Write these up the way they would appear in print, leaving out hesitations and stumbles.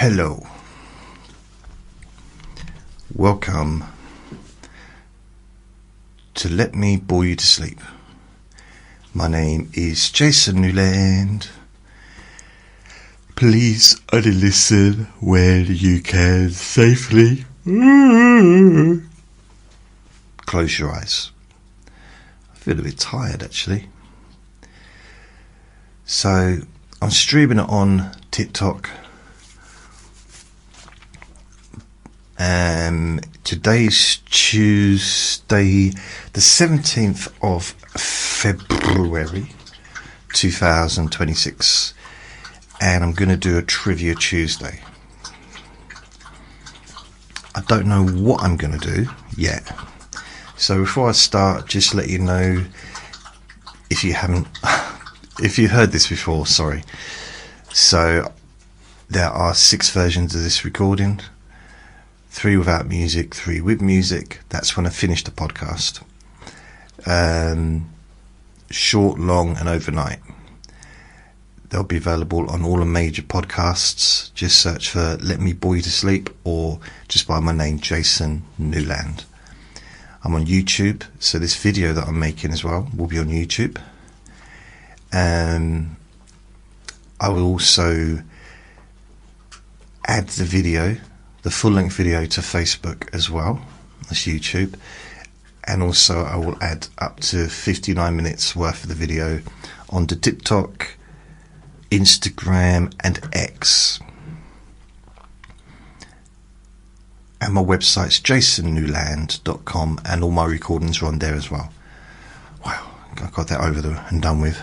Hello. Welcome to Let Me Bore You to Sleep. My name is Jason Newland. Please only listen when you can safely. Close your eyes. I feel a bit tired actually. So I'm streaming it on TikTok. Today's Tuesday, the 17th of February 2026, and I'm going to do a Trivia Tuesday. I don't know what I'm going to do yet. So before I start, just let you know, if you haven't, if you've heard this before, sorry. So there are 6 versions of this recording. 3 without music, 3 with music. That's when I finish the podcast. Short, long, and overnight. They'll be available on all the major podcasts. Just search for Let Me Bore You to Sleep, or just by my name, Jason Newland. I'm on YouTube, so this video that I'm making as well will be on YouTube. I will also add the video, the full-length video, to Facebook as well as YouTube, and also I will add up to 59 minutes worth of the video onto TikTok, Instagram and X, and my website's jasonnewland.com, and all my recordings are on there as well. Wow, I got that over and done with.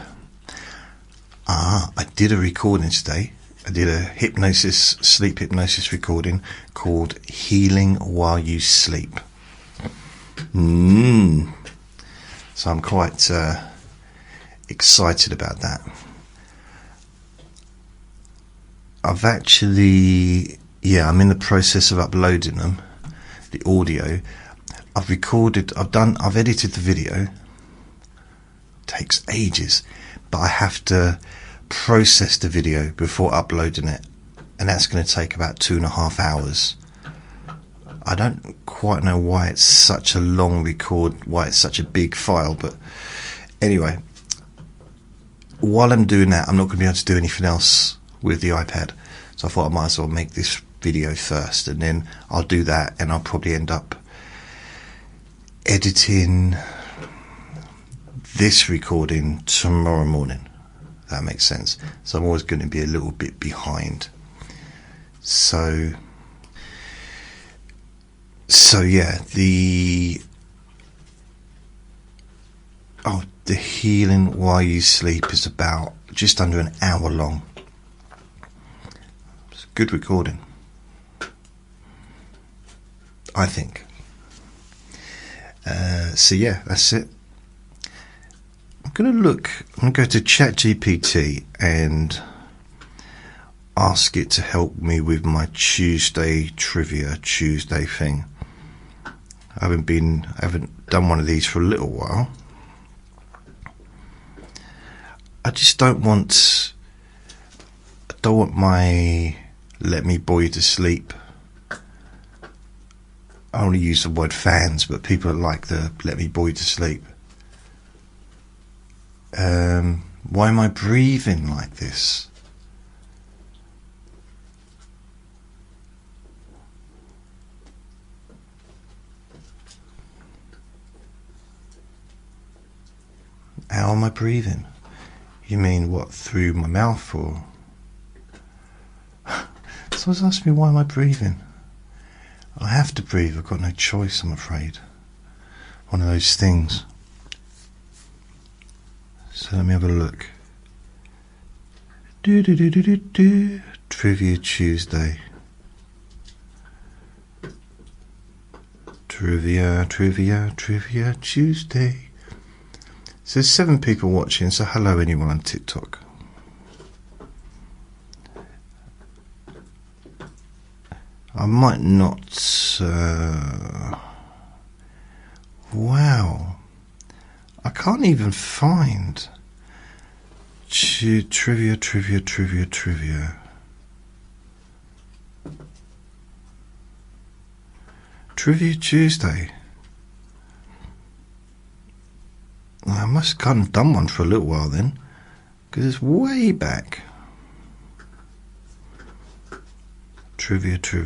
I did a recording today. I did a sleep hypnosis recording called Healing While You Sleep. So I'm quite excited about that. I've actually, I'm in the process of uploading them, the audio. I've edited the video. It takes ages, but I have to process the video before uploading it, and that's going to take about 2.5 hours. I don't quite know why it's such a long record, why it's such a big file, but anyway, while I'm doing that, I'm not going to be able to do anything else with the iPad, so I thought I might as well make this video first, and then I'll do that, and I'll probably end up editing this recording tomorrow morning. That makes sense. So I'm always going to be a little bit behind. So yeah, the Healing While You Sleep is about just under an hour long. It's a good recording, I think. So yeah, that's it. I'm going to go to ChatGPT and ask it to help me with my Trivia Tuesday thing. I haven't done one of these for a little while. I just don't want my Let Me Bore You to Sleep. I only use the word fans, but people like the Let Me Bore You to Sleep. Why am I breathing like this? How am I breathing? You mean what, through my mouth, or? Someone's asked me, why am I breathing? I have to breathe, I've got no choice, I'm afraid. One of those things. So let me have a look. Trivia Tuesday. Trivia Tuesday. So there's 7 people watching, so hello anyone on TikTok. I might not... wow. I can't even find trivia. Trivia Tuesday. I must have kind of done one for a little while then, because it's way back. Trivia. Okay,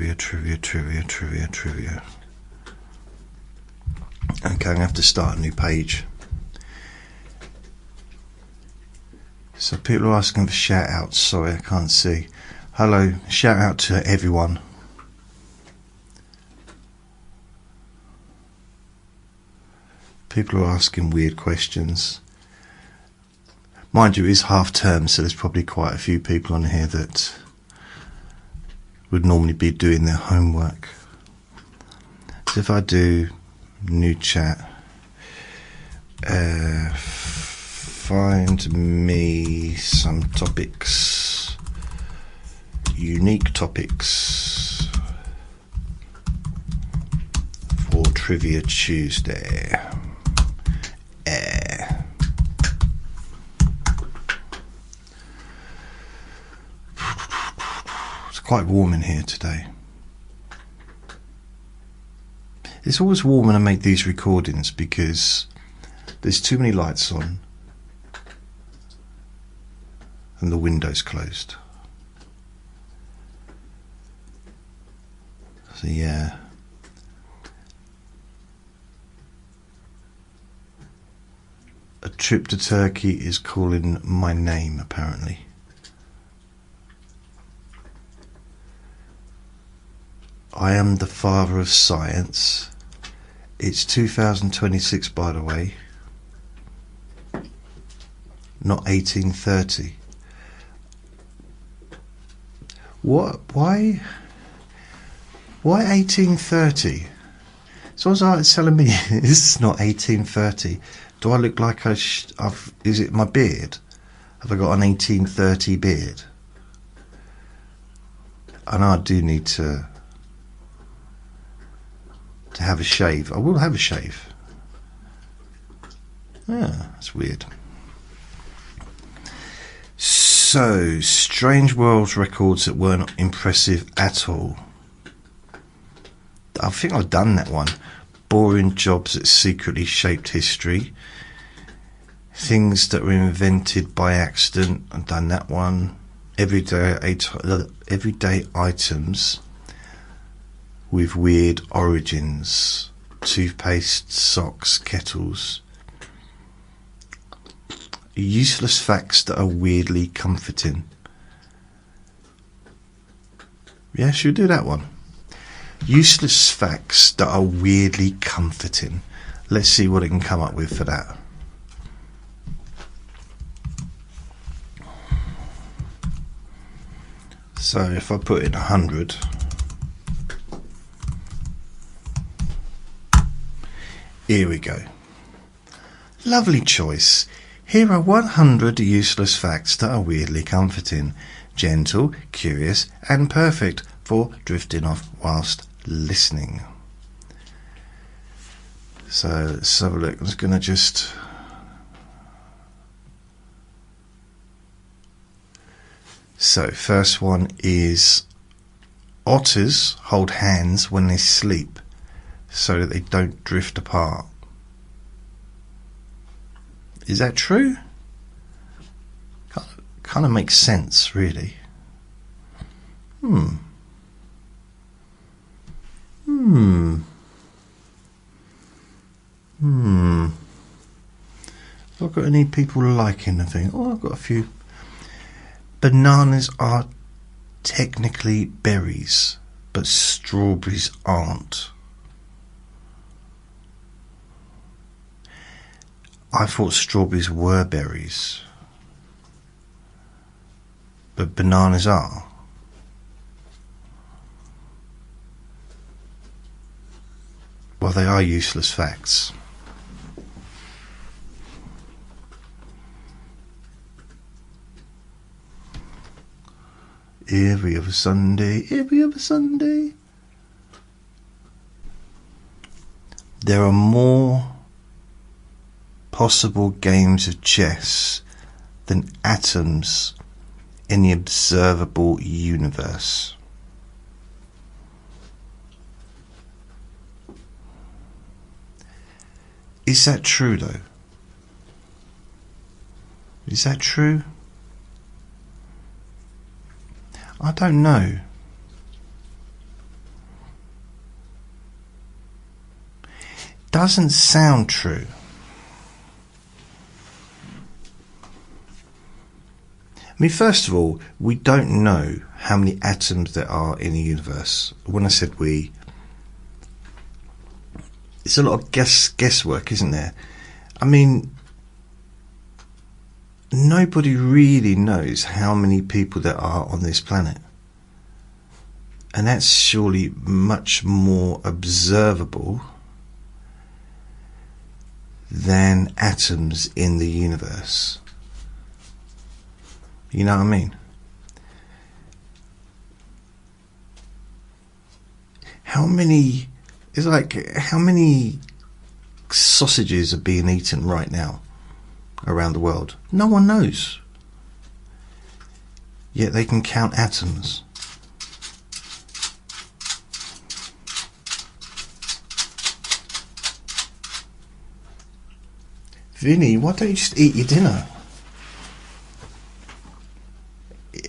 I'm going to have to start a new page. So people are asking for shout outs. Sorry, I can't see. Hello, shout out to everyone. People are asking weird questions. Mind you, it is half term, so there's probably quite a few people on here that would normally be doing their homework. So if I do new chat, find me some topics, unique topics for Trivia Tuesday. It's quite warm in here today. It's always warm when I make these recordings because there's too many lights on and the window's closed. So yeah. A trip to Turkey is calling my name, apparently. I am the father of science. It's 2026, by the way, not 1830. What? Why 1830? Someone's telling me this is not 1830. Do I look like is it my beard? Have I got an 1830 beard? I know I do need to have a shave. I will have a shave. Ah, that's weird. So, strange world records that weren't impressive at all. I think I've done that one. Boring jobs that secretly shaped history. Things that were invented by accident. I've done that one. Everyday items with weird origins. Toothpaste, socks, kettles. Useless facts that are weirdly comforting. Yeah, should we do that one? Useless facts that are weirdly comforting. Let's see what it can come up with for that. So if I put in 100, here we go. Lovely choice. Here are 100 useless facts that are weirdly comforting, gentle, curious and perfect for drifting off whilst listening. So let's have a look. I'm just going to just... So first one is otters hold hands when they sleep so that they don't drift apart. Is that true? Kind of makes sense, really. I've got any people liking the thing? Oh, I've got a few. Bananas are technically berries, but strawberries aren't. I thought strawberries were berries, but bananas are. Well, they are useless facts. Every other Sunday. There are more possible games of chess than atoms in the observable universe. Is that true though? Is that true? I don't know. Doesn't sound true. I mean, first of all, we don't know how many atoms there are in the universe. When I said we, it's a lot of guesswork, isn't there? I mean, nobody really knows how many people there are on this planet. And that's surely much more observable than atoms in the universe. You know what I mean? How many sausages are being eaten right now around the world? No one knows. Yet they can count atoms. Vinny, why don't you just eat your dinner?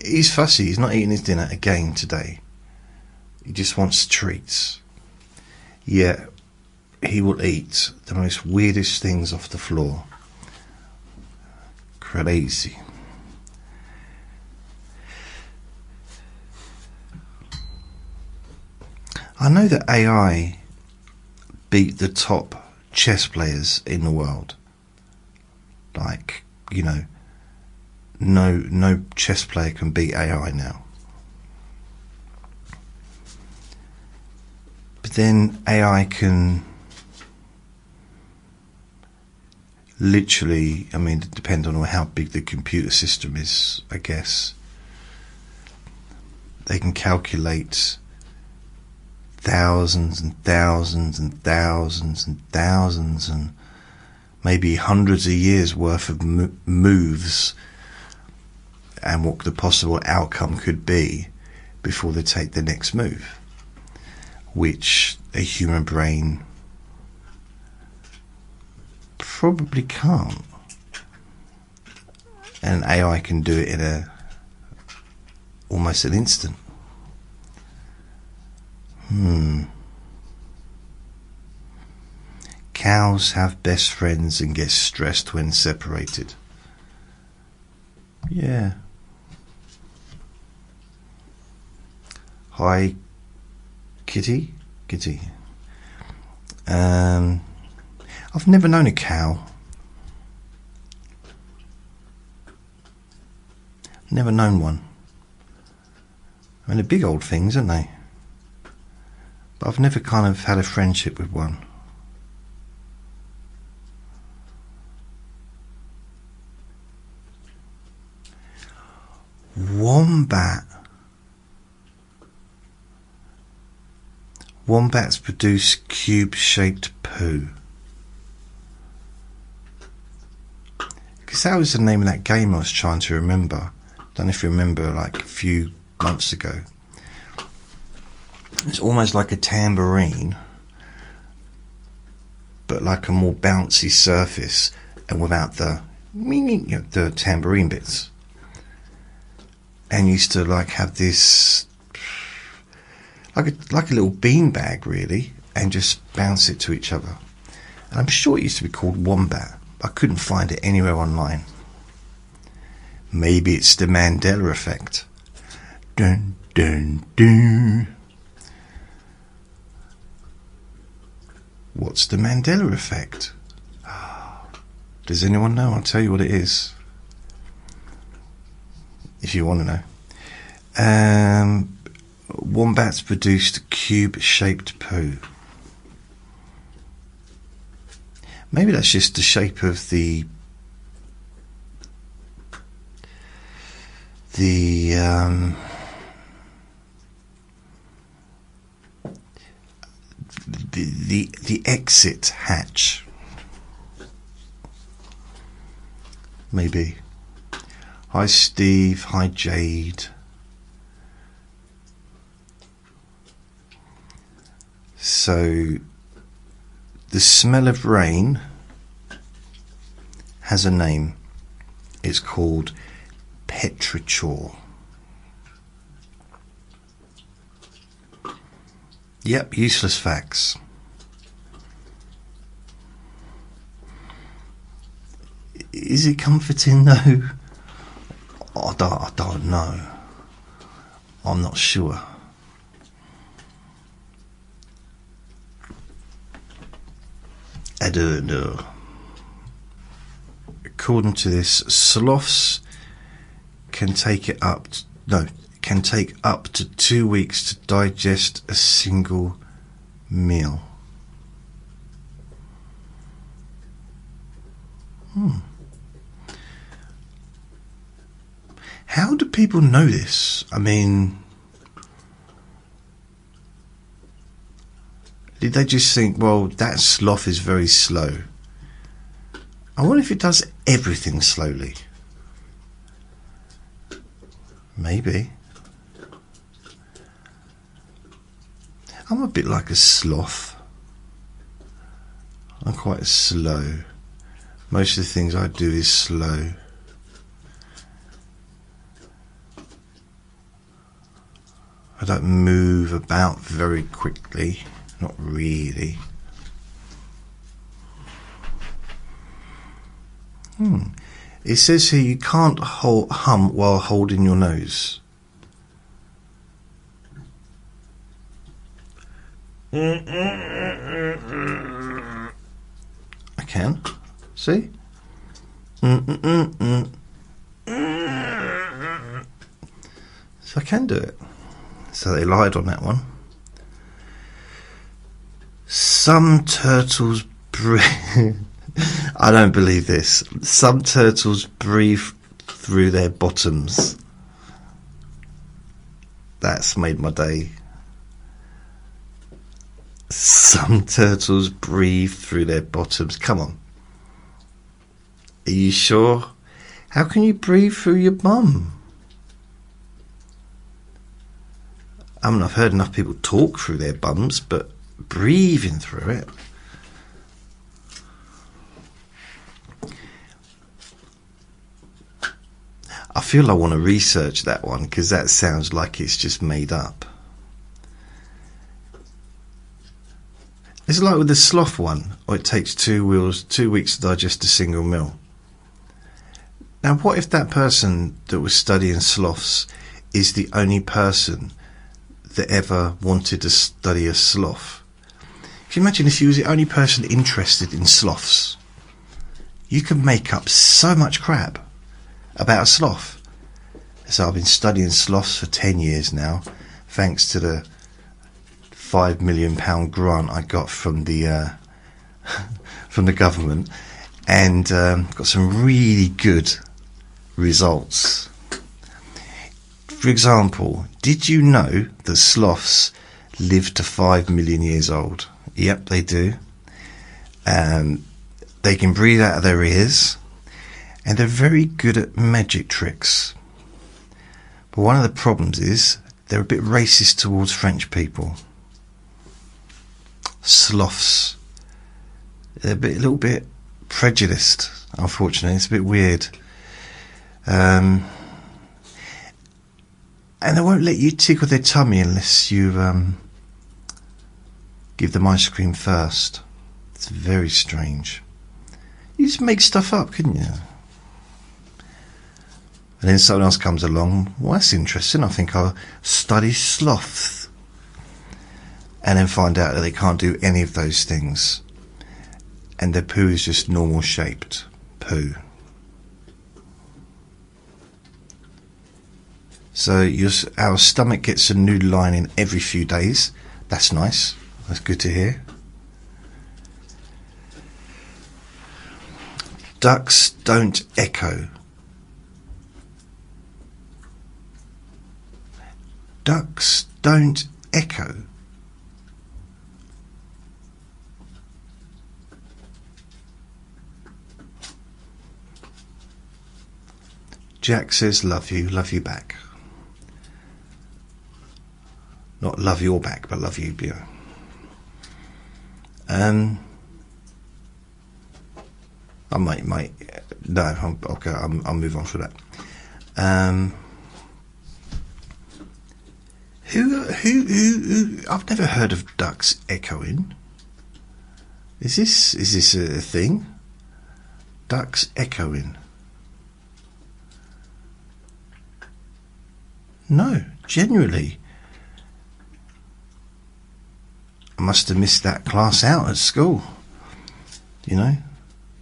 He's fussy. He's not eating his dinner again today. He just wants treats. Yet he will eat the most weirdest things off the floor. Crazy. I know that AI beat the top chess players in the world. Like, you know, no chess player can beat AI now. But then AI can literally, I mean, depending on how big the computer system is, I guess, they can calculate thousands and thousands and thousands and thousands and maybe hundreds of years worth of moves and what the possible outcome could be before they take the next move, which a human brain probably can't. And AI can do it in almost an instant. Cows have best friends and get stressed when separated. Yeah. Hi, Kitty. I've never known a cow. Never known one. I mean, they're big old things, aren't they? But I've never kind of had a friendship with one. Wombat. Wombats produce cube-shaped poo. Because that was the name of that game I was trying to remember. Don't know if you remember, like a few months ago. It's almost like a tambourine, but like a more bouncy surface, and without the tambourine bits. And used to like have this like a little beanbag really, and just bounce it to each other. And I'm sure it used to be called Wombat. I couldn't find it anywhere online. Maybe it's the Mandela effect. Dun dun dun. What's the Mandela effect? Does anyone know? I'll tell you what it is, if you want to know. Wombats produced cube-shaped poo. Maybe that's just the shape of the exit hatch. Maybe. Hi Steve, hi Jade. So the smell of rain has a name. It's called petrichor. Yep, useless facts. Is it comforting though? I don't know. I'm not sure. I don't know. According to this, sloths can take up to 2 weeks to digest a single meal. How do people know this? I mean, did they just think, well, that sloth is very slow? I wonder if it does everything slowly. Maybe. I'm a bit like a sloth. I'm quite slow. Most of the things I do is slow. I don't move about very quickly. Not really. It says here you can't hum while holding your nose. I can. See? So I can do it. So they lied on that one. Some turtles breathe. I don't believe this. Some turtles breathe through their bottoms. That's made my day. Some turtles breathe through their bottoms. Come on. Are you sure? How can you breathe through your bum? I mean, I've heard enough people talk through their bums, but breathing through it. I feel I want to research that one because that sounds like it's just made up. It's like with the sloth one, or it takes 2 weeks to digest a single meal. Now, what if that person that was studying sloths is the only person that ever wanted to study a sloth? Can you imagine if he was the only person interested in sloths? You could make up so much crap about a sloth. So I've been studying sloths for 10 years now, thanks to the £5 million grant I got from the from the government, and got some really good results. For example, did you know that sloths live to 5 million years old? Yep, they do. They can breathe out of their ears, and they're very good at magic tricks. But one of the problems is they're a bit racist towards French people. Sloths. They're a little bit prejudiced, unfortunately. It's a bit weird. And they won't let you tickle their tummy unless you give them ice cream first. It's very strange. You just make stuff up, couldn't you? And then someone else comes along. Well, that's interesting. I think I'll study sloths. And then find out that they can't do any of those things. And their poo is just normal shaped poo. So our stomach gets a new lining every few days. That's nice. That's good to hear. Ducks don't echo. Ducks don't echo. Jack says, love you back. Not love your back, but love you, yeah. I might No, okay, I'll move on for that. Who? I've never heard of ducks echoing. Is this a thing? Ducks echoing? No, genuinely. I must have missed that class out at school. You know,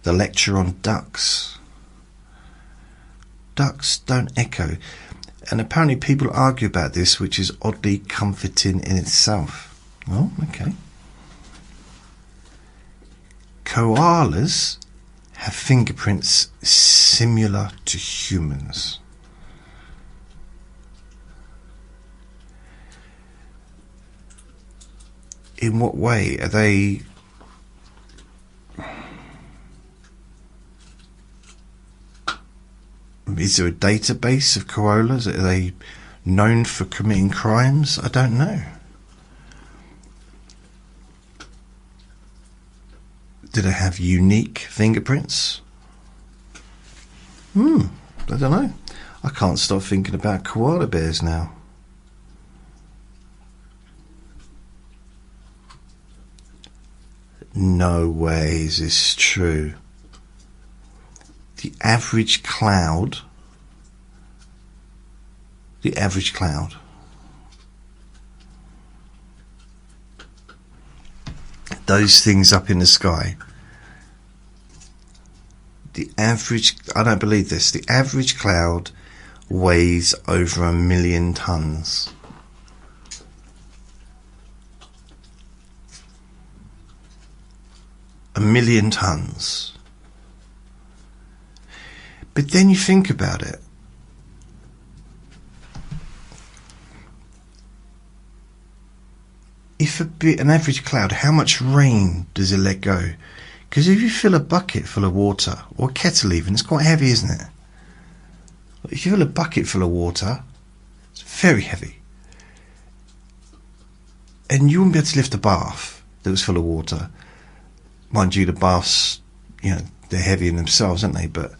the lecture on ducks. Ducks don't echo. And apparently people argue about this, which is oddly comforting in itself. Oh, okay. Koalas have fingerprints similar to humans. In what way? Are they... Is there a database of koalas? Are they known for committing crimes? I don't know. Do they have unique fingerprints? I don't know. I can't stop thinking about koala bears now. No way is this true. The average cloud, those things up in the sky, I don't believe this, the average cloud weighs over 1 million tons. A 1 million tons. But then you think about it. If an average cloud, how much rain does it let go? Because if you fill a bucket full of water, or a kettle even, it's quite heavy, isn't it? If you fill a bucket full of water, it's very heavy. And you wouldn't be able to lift a bath that was full of water. Mind you, the baths, they're heavy in themselves, aren't they? But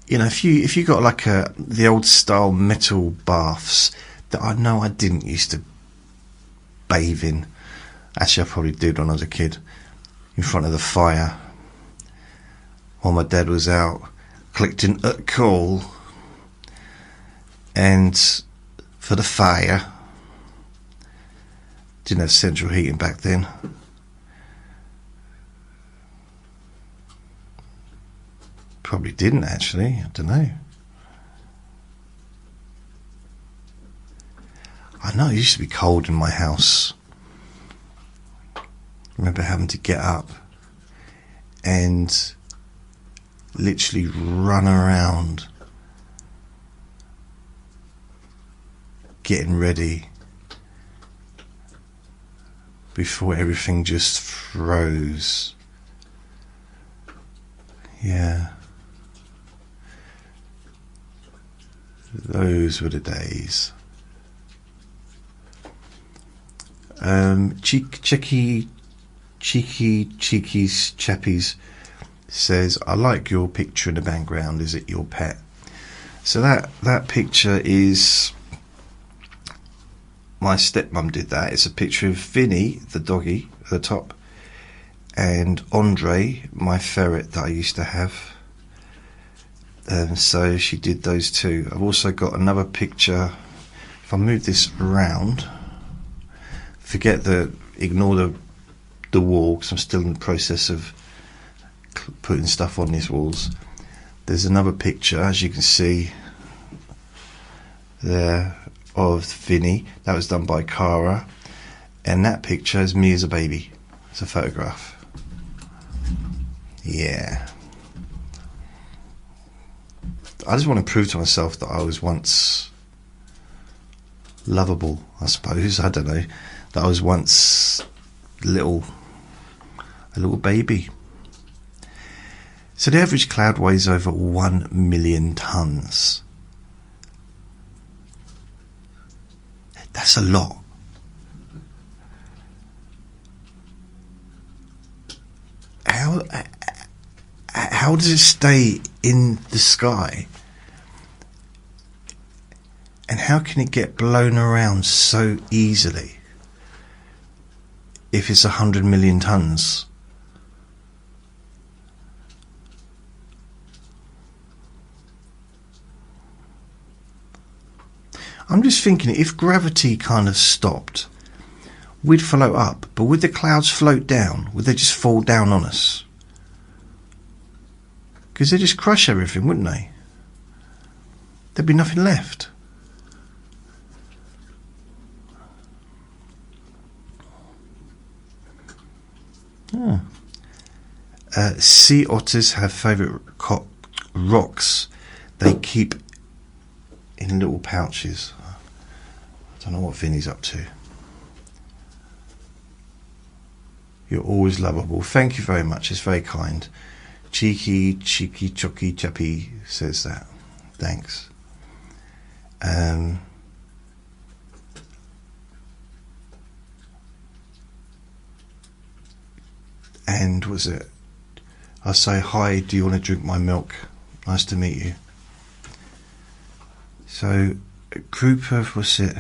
if you got like the old style metal baths that I know I didn't used to bathe in. Actually, I probably did when I was a kid, in front of the fire, while my dad was out collecting coal, and for the fire. Didn't have central heating back then. Probably didn't actually, I don't know. I know it used to be cold in my house. I remember having to get up and literally run around getting ready before everything just froze. Yeah. Those were the days. Cheeky Chappies says, I like your picture in the background. Is it your pet? So that picture is, my stepmum did that. It's a picture of Vinny, the doggy, at the top, and Andre, my ferret that I used to have. So she did those two. I've also got another picture. If I move this around, ignore the wall, because I'm still in the process of putting stuff on these walls. There's another picture, as you can see there, of Vinny. That was done by Cara, and that picture is me as a baby. It's a photograph. Yeah. I just want to prove to myself that I was once lovable, I suppose. I don't know. That I was once a little baby. So the average cloud weighs over 1 million tons. That's a lot. How does it stay in the sky. And how can it get blown around so easily if it's 100 million tons? I'm just thinking, if gravity kind of stopped, we'd float up, but would the clouds float down? Would they just fall down on us? Because they'd just crush everything, wouldn't they? There'd be nothing left. Yeah. Sea otters have favourite rocks they keep in little pouches. I don't know what Vinny's up to. You're always lovable. Thank you very much. It's very kind. Cheeky, chocky, chappy says that. Thanks. And was it? I say, hi, do you want to drink my milk? Nice to meet you. So, a group of, what's it?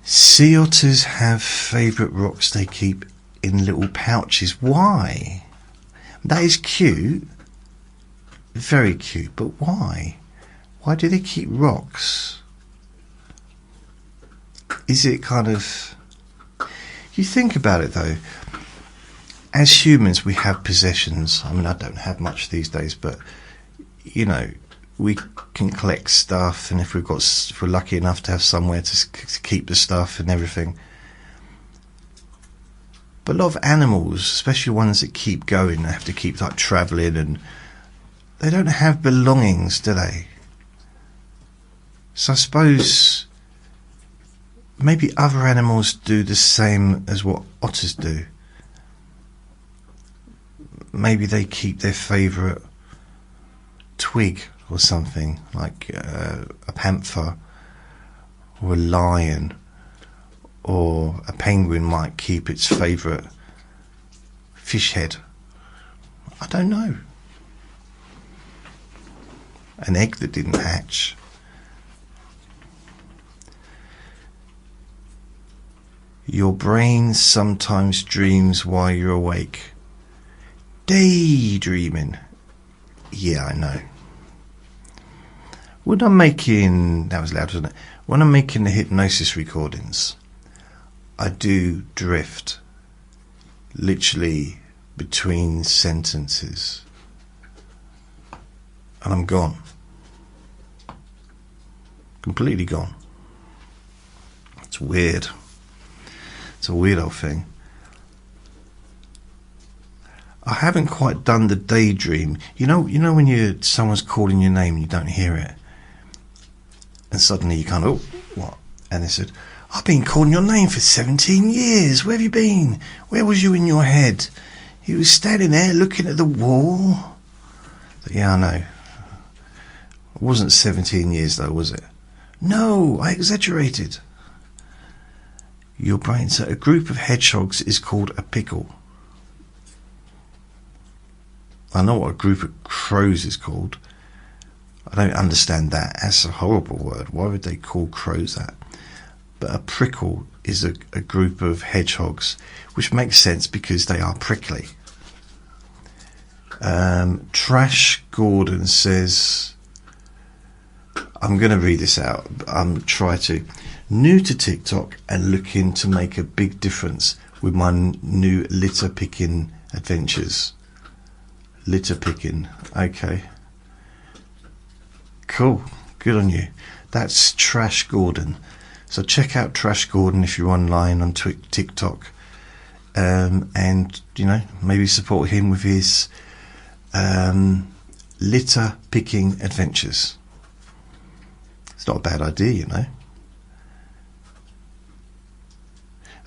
Sea otters have favourite rocks they keep in little pouches. Why? That is cute. Very cute, but why? Why do they keep rocks? Is it kind of... You think about it though, as humans we have possessions. I mean, I don't have much these days, but you know, we can collect stuff, and if we're lucky enough to have somewhere to keep the stuff and everything. But a lot of animals, especially ones that keep going, they have to keep like travelling, and they don't have belongings, do they? So I suppose maybe other animals do the same as what otters do. Maybe they keep their favourite twig or something, like a panther or a lion, or a penguin might keep its favourite fish head. I don't know. An egg that didn't hatch. Your brain sometimes dreams while you're awake. Daydreaming. Yeah, I know. When I'm making... That was loud, wasn't it? When I'm making the hypnosis recordings, I do drift. Literally between sentences. And I'm gone. Completely gone. It's weird. It's a weird old thing. I haven't quite done the daydream. You know when someone's calling your name and you don't hear it, and suddenly you kind of, oh, what? And they said, I've been calling your name for 17 years. Where have you been? Where was you in your head? You were standing there looking at the wall. But yeah, I know. It wasn't 17 years though, was it? No, I exaggerated. Your brain. So a group of hedgehogs is called a pickle. I know what a group of crows is called. I don't understand that. That's a horrible word. Why would they call crows that? But a prickle is a group of hedgehogs, which makes sense because they are prickly. Trash Gordon says, I'm going to read this out. I'm trying to. New to TikTok and looking to make a big difference with my new litter picking adventures. Litter picking, okay. Cool, good on you. That's Trash Gordon. So check out Trash Gordon if you're online on TikTok, and you know, maybe support him with his litter picking adventures. It's not a bad idea, you know.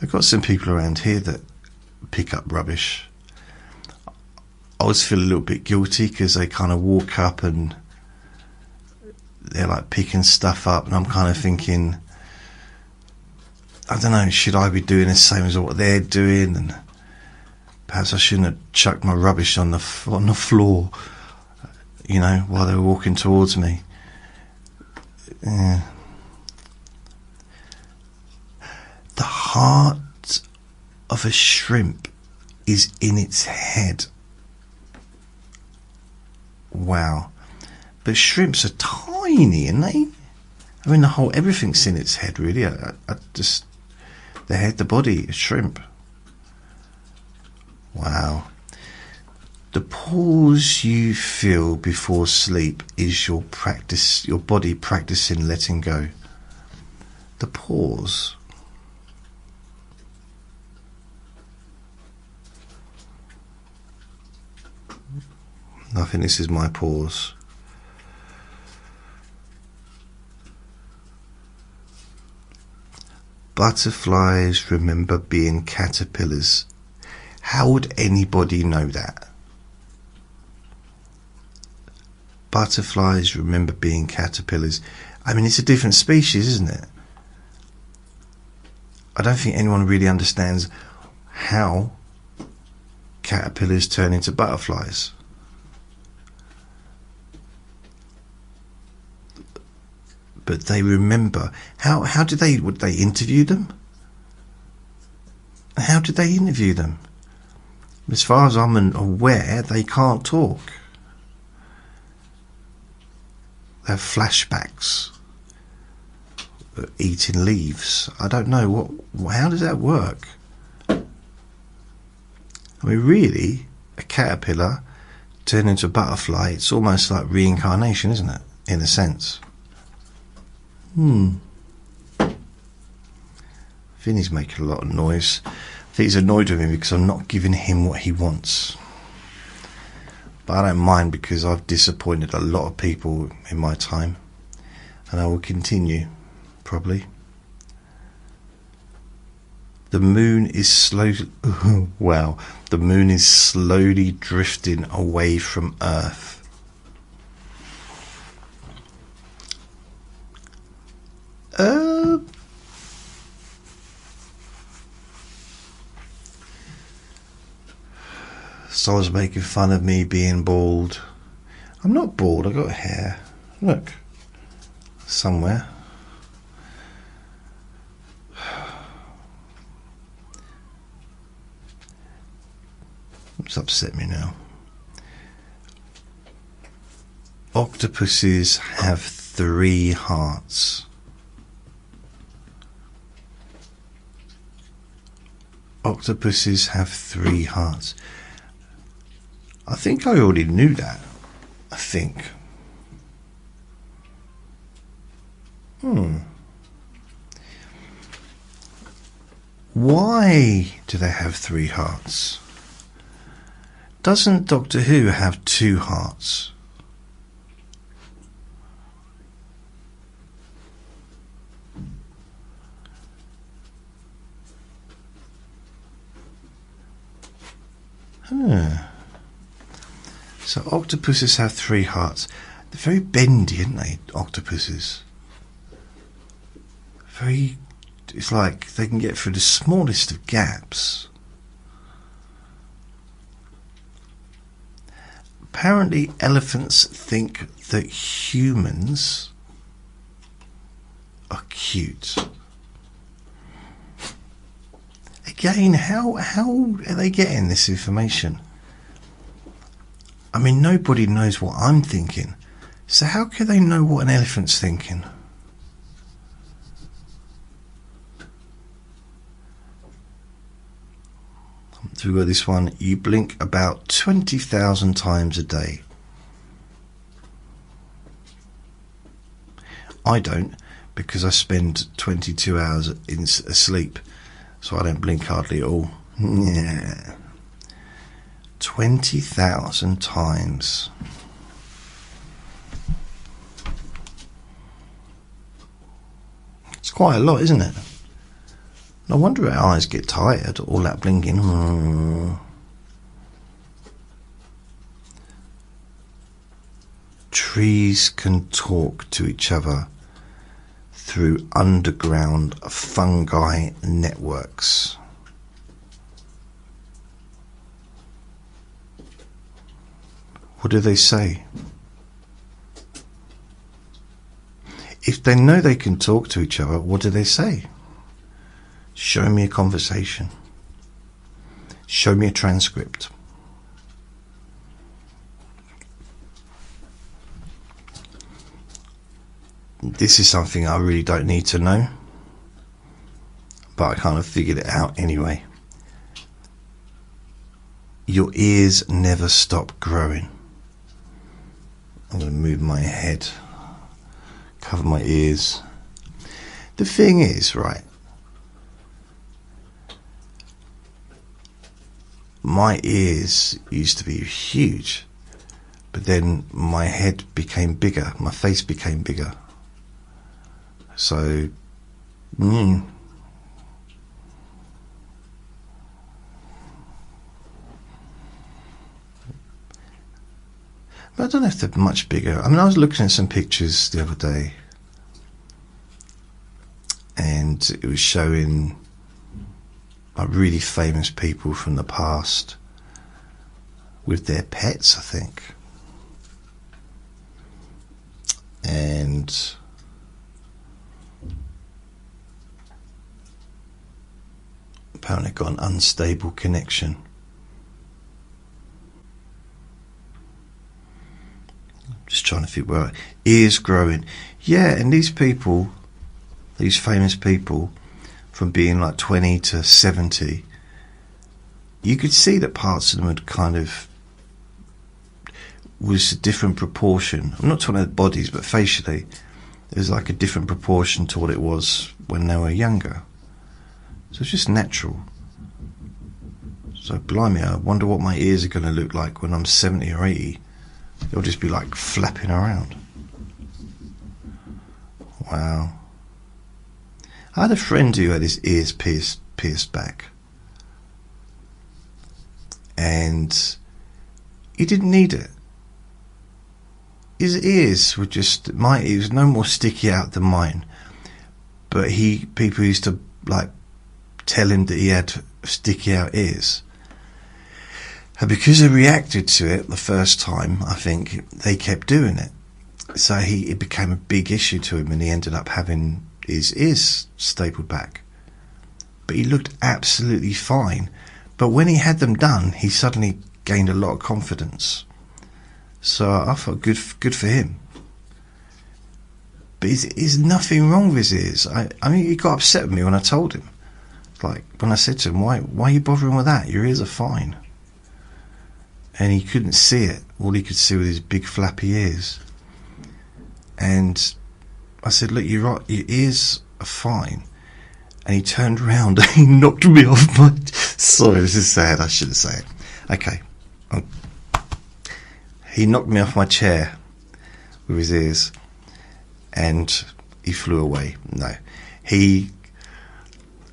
I've got some people around here that pick up rubbish. I always feel a little bit guilty because they kind of walk up and they're like picking stuff up, and I'm kind of thinking, I don't know, should I be doing the same as what they're doing? And Perhaps I shouldn't have chucked my rubbish on the floor, while they were walking towards me. Yeah. The heart of a shrimp is in its head. Wow. But shrimps are tiny, aren't they? I mean, everything's in its head, really. The head, the body, a shrimp. Wow. The pause you feel before sleep is your body practicing letting go. The pause. I think this is my pause. Butterflies remember being caterpillars. How would anybody know that? Butterflies remember being caterpillars. I mean, it's a different species, isn't it? I don't think anyone really understands how caterpillars turn into butterflies. But they remember. Would they interview them? How did they interview them? As far as I'm aware, they can't talk. They have flashbacks. Eating leaves. I don't know how does that work? I mean, really, a caterpillar turned into a butterfly, it's almost like reincarnation, isn't it? In a sense. Vinny's making a lot of noise. I think he's annoyed with me because I'm not giving him what he wants. But I don't mind because I've disappointed a lot of people in my time. And I will continue, probably. The moon is slowly... wow. The moon is slowly drifting away from Earth. Someone's making fun of me being bald. I'm not bald, I've got hair. Look. Somewhere. It's upset me now. Octopuses have 3 hearts. Octopuses have 3 hearts. I think I already knew that. I think. Why do they have 3 hearts? Doesn't Doctor Who have 2 hearts? So octopuses have 3 hearts. They're very bendy, aren't they, octopuses? It's like they can get through the smallest of gaps. Apparently elephants think that humans are cute. Again, how are they getting this information? I mean, nobody knows what I'm thinking. So how can they know what an elephant's thinking? So we've got this one. You blink about 20,000 times a day. I don't, because I spend 22 hours asleep. So I don't blink hardly at all. Yeah. 20,000 times. It's quite a lot, isn't it? No wonder our eyes get tired, all that blinking. Trees can talk to each other through underground fungi networks. What do they say? If they know they can talk to each other, what do they say? Show me a conversation. Show me a transcript. This is something I really don't need to know, but I kind of figured it out anyway. Your ears never stop growing. I'm going to move my head, cover my ears. The thing is, right, my ears used to be huge, but then my head became bigger, my face became bigger. So, but I don't know if they're much bigger. I mean, I was looking at some pictures the other day, and it was showing like really famous people from the past with their pets, I think. And apparently got an unstable connection. Just trying to figure out. Ears growing. Yeah, and these people, these famous people, from being like 20 to 70, you could see that parts of them had kind of was a different proportion. I'm not talking about bodies, but facially, it was like a different proportion to what it was when they were younger. So it's just natural. So blimey, I wonder what my ears are going to look like when I'm 70 or 80. They'll just be like flapping around. Wow. I had a friend who had his ears pierced back. And he didn't need it. His ears were just, my ears no more sticky out than mine. But people used to like tell him that he had sticky out ears. And because he reacted to it the first time, I think, they kept doing it. So it became a big issue to him, and he ended up having his ears stapled back. But he looked absolutely fine. But when he had them done, he suddenly gained a lot of confidence. So I thought good for him. But there's nothing wrong with his ears. I mean, he got upset with me when I told him. Like, when I said to him, why are you bothering with that? Your ears are fine. And he couldn't see it. All he could see was his big flappy ears. And I said, look, you're right, your ears are fine. And he turned around and he knocked me off my... Sorry, this is sad, I shouldn't say it. Okay. He knocked me off my chair with his ears. And he flew away. No. I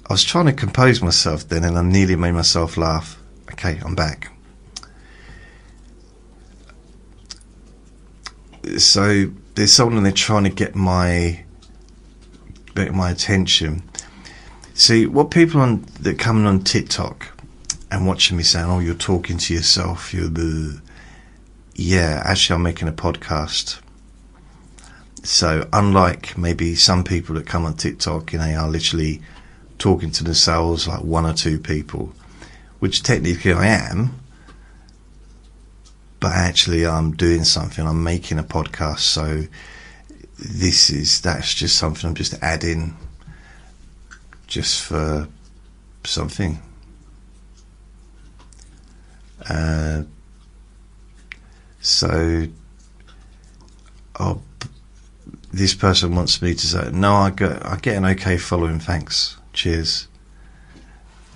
was trying to compose myself then, and I nearly made myself laugh. Okay, I'm back. So there's someone they're trying to get my attention. See, what people that coming on TikTok and watching me saying, "Oh, you're talking to yourself," yeah, actually, I'm making a podcast. So unlike maybe some people that come on TikTok, they are literally talking to themselves, like one or two people, which technically I am. But actually I'm doing something, I'm making a podcast, so that's just something I'm just adding just for something. This person wants me to say, no, I get an okay following, thanks, cheers.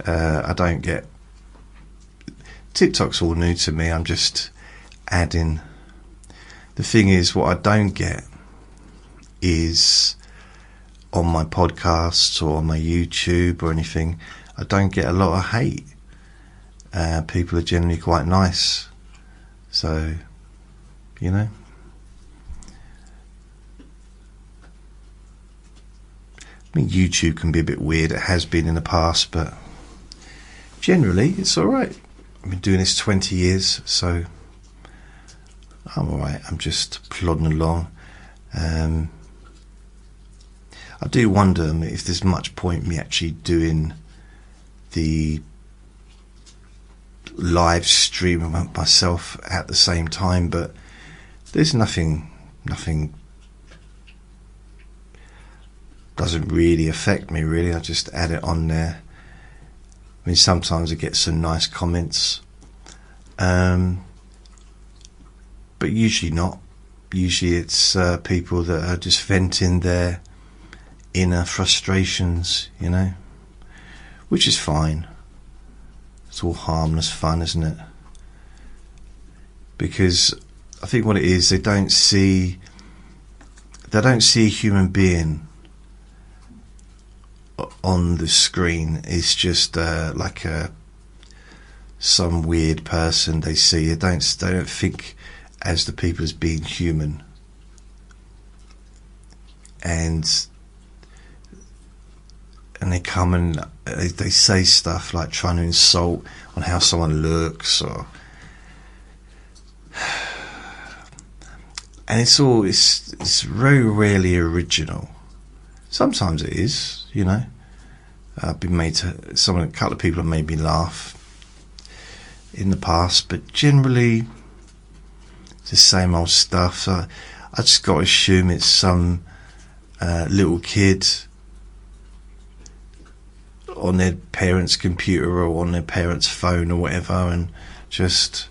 I don't get... TikTok's all new to me, I'm just... adding. The thing is, what I don't get is on my podcasts or on my YouTube or anything, I don't get a lot of hate. People are generally quite nice. So, I mean, YouTube can be a bit weird. It has been in the past, but generally it's alright. I've been doing this 20 years, so I'm alright. I'm just plodding along. I do wonder if there's much point me actually doing the live stream myself at the same time, but there's nothing doesn't really affect me really. I just add it on there. I mean, sometimes I get some nice comments, but usually not. Usually it's people that are just venting their inner frustrations, you know, which is fine. It's all harmless fun, isn't it? Because I think what it is, they don't see a human being on the screen. It's just like some weird person they see. They don't think as the people as being human, and they come and they say stuff like trying to insult on how someone looks, or and it's very rarely original. Sometimes it is, you know. I've been a couple of people have made me laugh in the past, but generally it's the same old stuff. So I just got to assume it's some little kid on their parents' computer or on their parents' phone or whatever, and just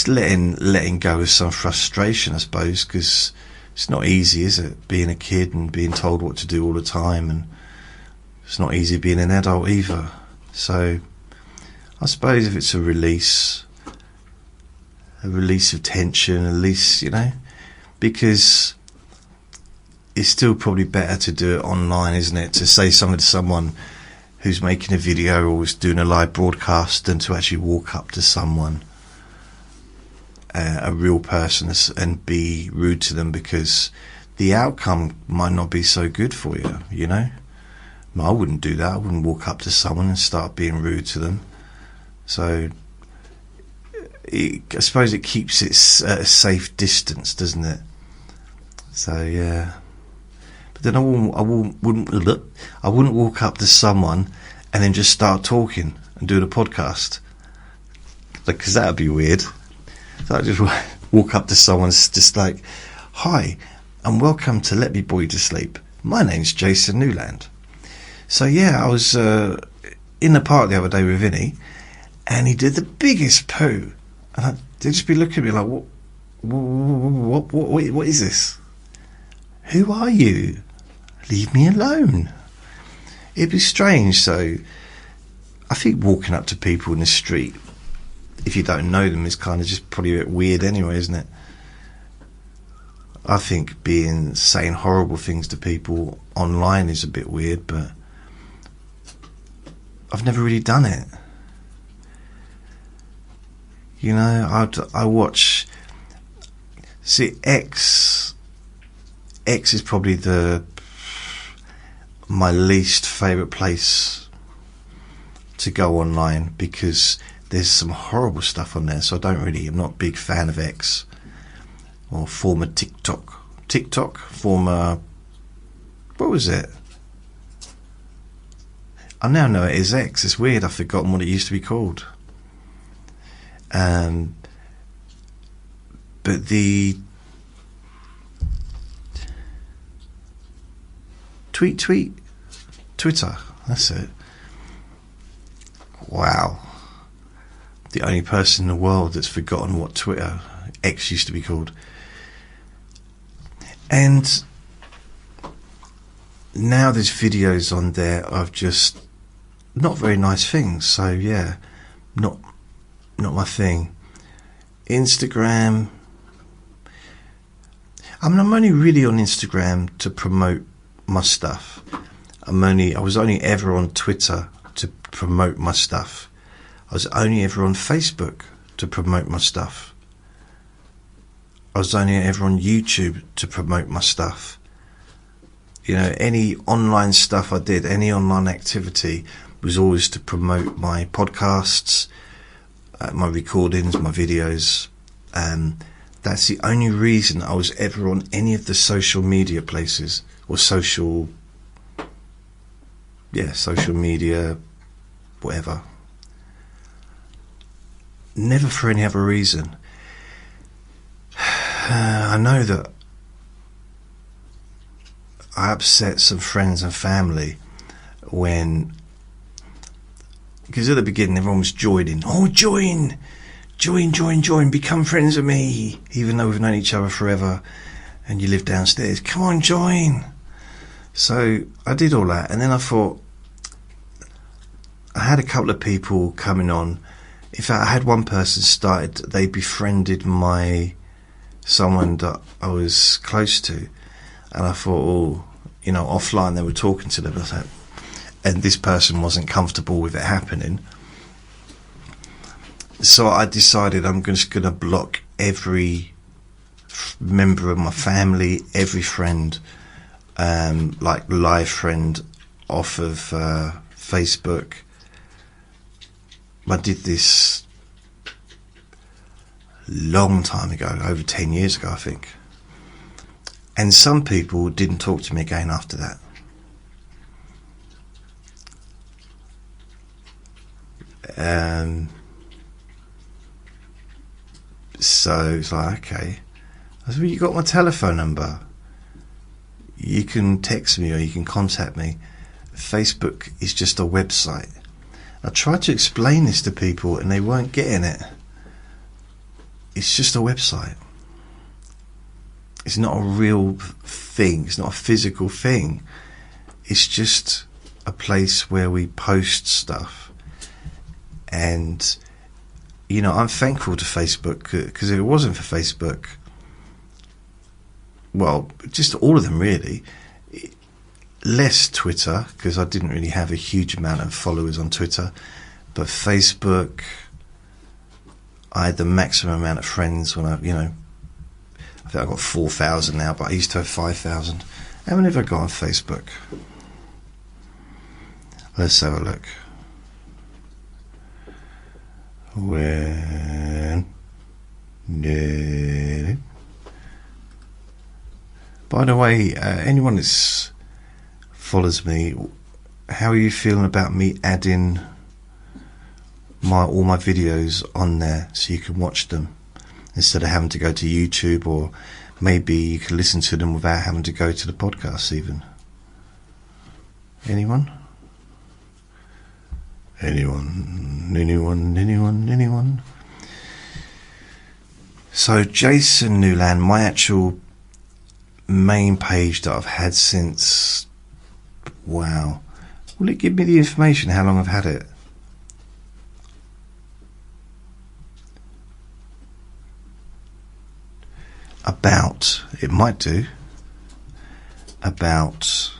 letting go of some frustration, I suppose, because it's not easy, is it, being a kid and being told what to do all the time, and it's not easy being an adult either. So I suppose if it's a release of tension, at least, you know, because it's still probably better to do it online, isn't it, to say something to someone who's making a video or is doing a live broadcast than to actually walk up to someone, a real person, and be rude to them, because the outcome might not be so good for you, you know. I wouldn't do that. I wouldn't walk up to someone and start being rude to them. So I suppose it keeps it at a safe distance, doesn't it? So yeah. But then I wouldn't walk up to someone and then just start talking and do the podcast, because that would be weird. So I just walk up to someone just like, "Hi, and welcome to Let Me Bore You to Sleep. My name's Jason Newland." So yeah, I was in the park the other day with Vinny, and he did the biggest poo, and they'd just be looking at me like, what is this? Who are you? Leave me alone. It'd be strange. So I think walking up to people in the street, if you don't know them, is kind of just probably a bit weird anyway, isn't it? I think saying horrible things to people online is a bit weird, but I've never really done it. You know, I watch. See, X is probably my least favourite place to go online, because there's some horrible stuff on there. So I'm not a big fan of X, or former TikTok, former, what was it? I now know it is X. It's weird. I've forgotten what it used to be called. But the Twitter, that's it. Wow. The only person in the world that's forgotten what Twitter, X, used to be called. And now there's videos on there of just not very nice things. So yeah, not my thing. Instagram, I'm only really on Instagram to promote my stuff. I was only ever on Twitter to promote my stuff. I was only ever on Facebook to promote my stuff. I was only ever on YouTube to promote my stuff. You know, any online stuff I did, any online activity, was always to promote my podcasts, my recordings, my videos. That's the only reason I was ever on any of the social media places, or social media, whatever. Never for any other reason. I know that I upset some friends and family because at the beginning everyone was joining. Oh, join, become friends with me, even though we've known each other forever and you live downstairs. Come on, join. So I did all that, and then I thought, I had a couple of people coming on. In fact, I had one person they befriended someone that I was close to, and I thought, offline they were talking to them, and this person wasn't comfortable with it happening. So I decided I'm just going to block every member of my family, every friend, like live friend, off of Facebook. I did this long time ago, over 10 years ago, I think. And some people didn't talk to me again after that. So it's like, okay. I said, well, you got my telephone number. You can text me or you can contact me. Facebook is just a website. I tried to explain this to people and they weren't getting it. It's just a website. It's not a real thing. It's not a physical thing. It's just a place where we post stuff. And, I'm thankful to Facebook, because if it wasn't for Facebook, well, just all of them really, less Twitter, because I didn't really have a huge amount of followers on Twitter, but Facebook, I had the maximum amount of friends when I think I've got 4,000 now, but I used to have 5,000. How many have I got on Facebook? Let's have a look. By the way, anyone that follows me, how are you feeling about me adding all my videos on there so you can watch them instead of having to go to YouTube, or maybe you can listen to them without having to go to the podcast even? Anyone? Anyone? So Jason Newland, my actual main page that I've had since, wow, will it give me the information how long I've had it? It might do. About.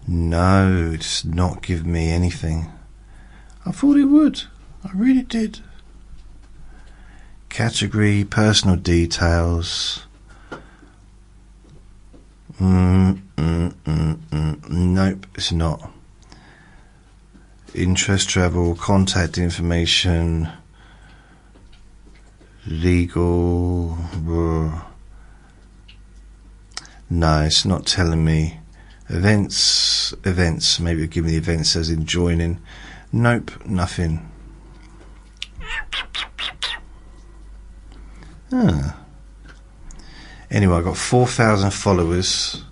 No, it's not giving me anything. I thought it would. I really did. Category, personal details. Nope, it's not. Interest, travel, contact information, legal. No, it's not telling me. Events, maybe it'll give me the events as in joining. Nope, nothing. Anyway, I've got 4,000 followers.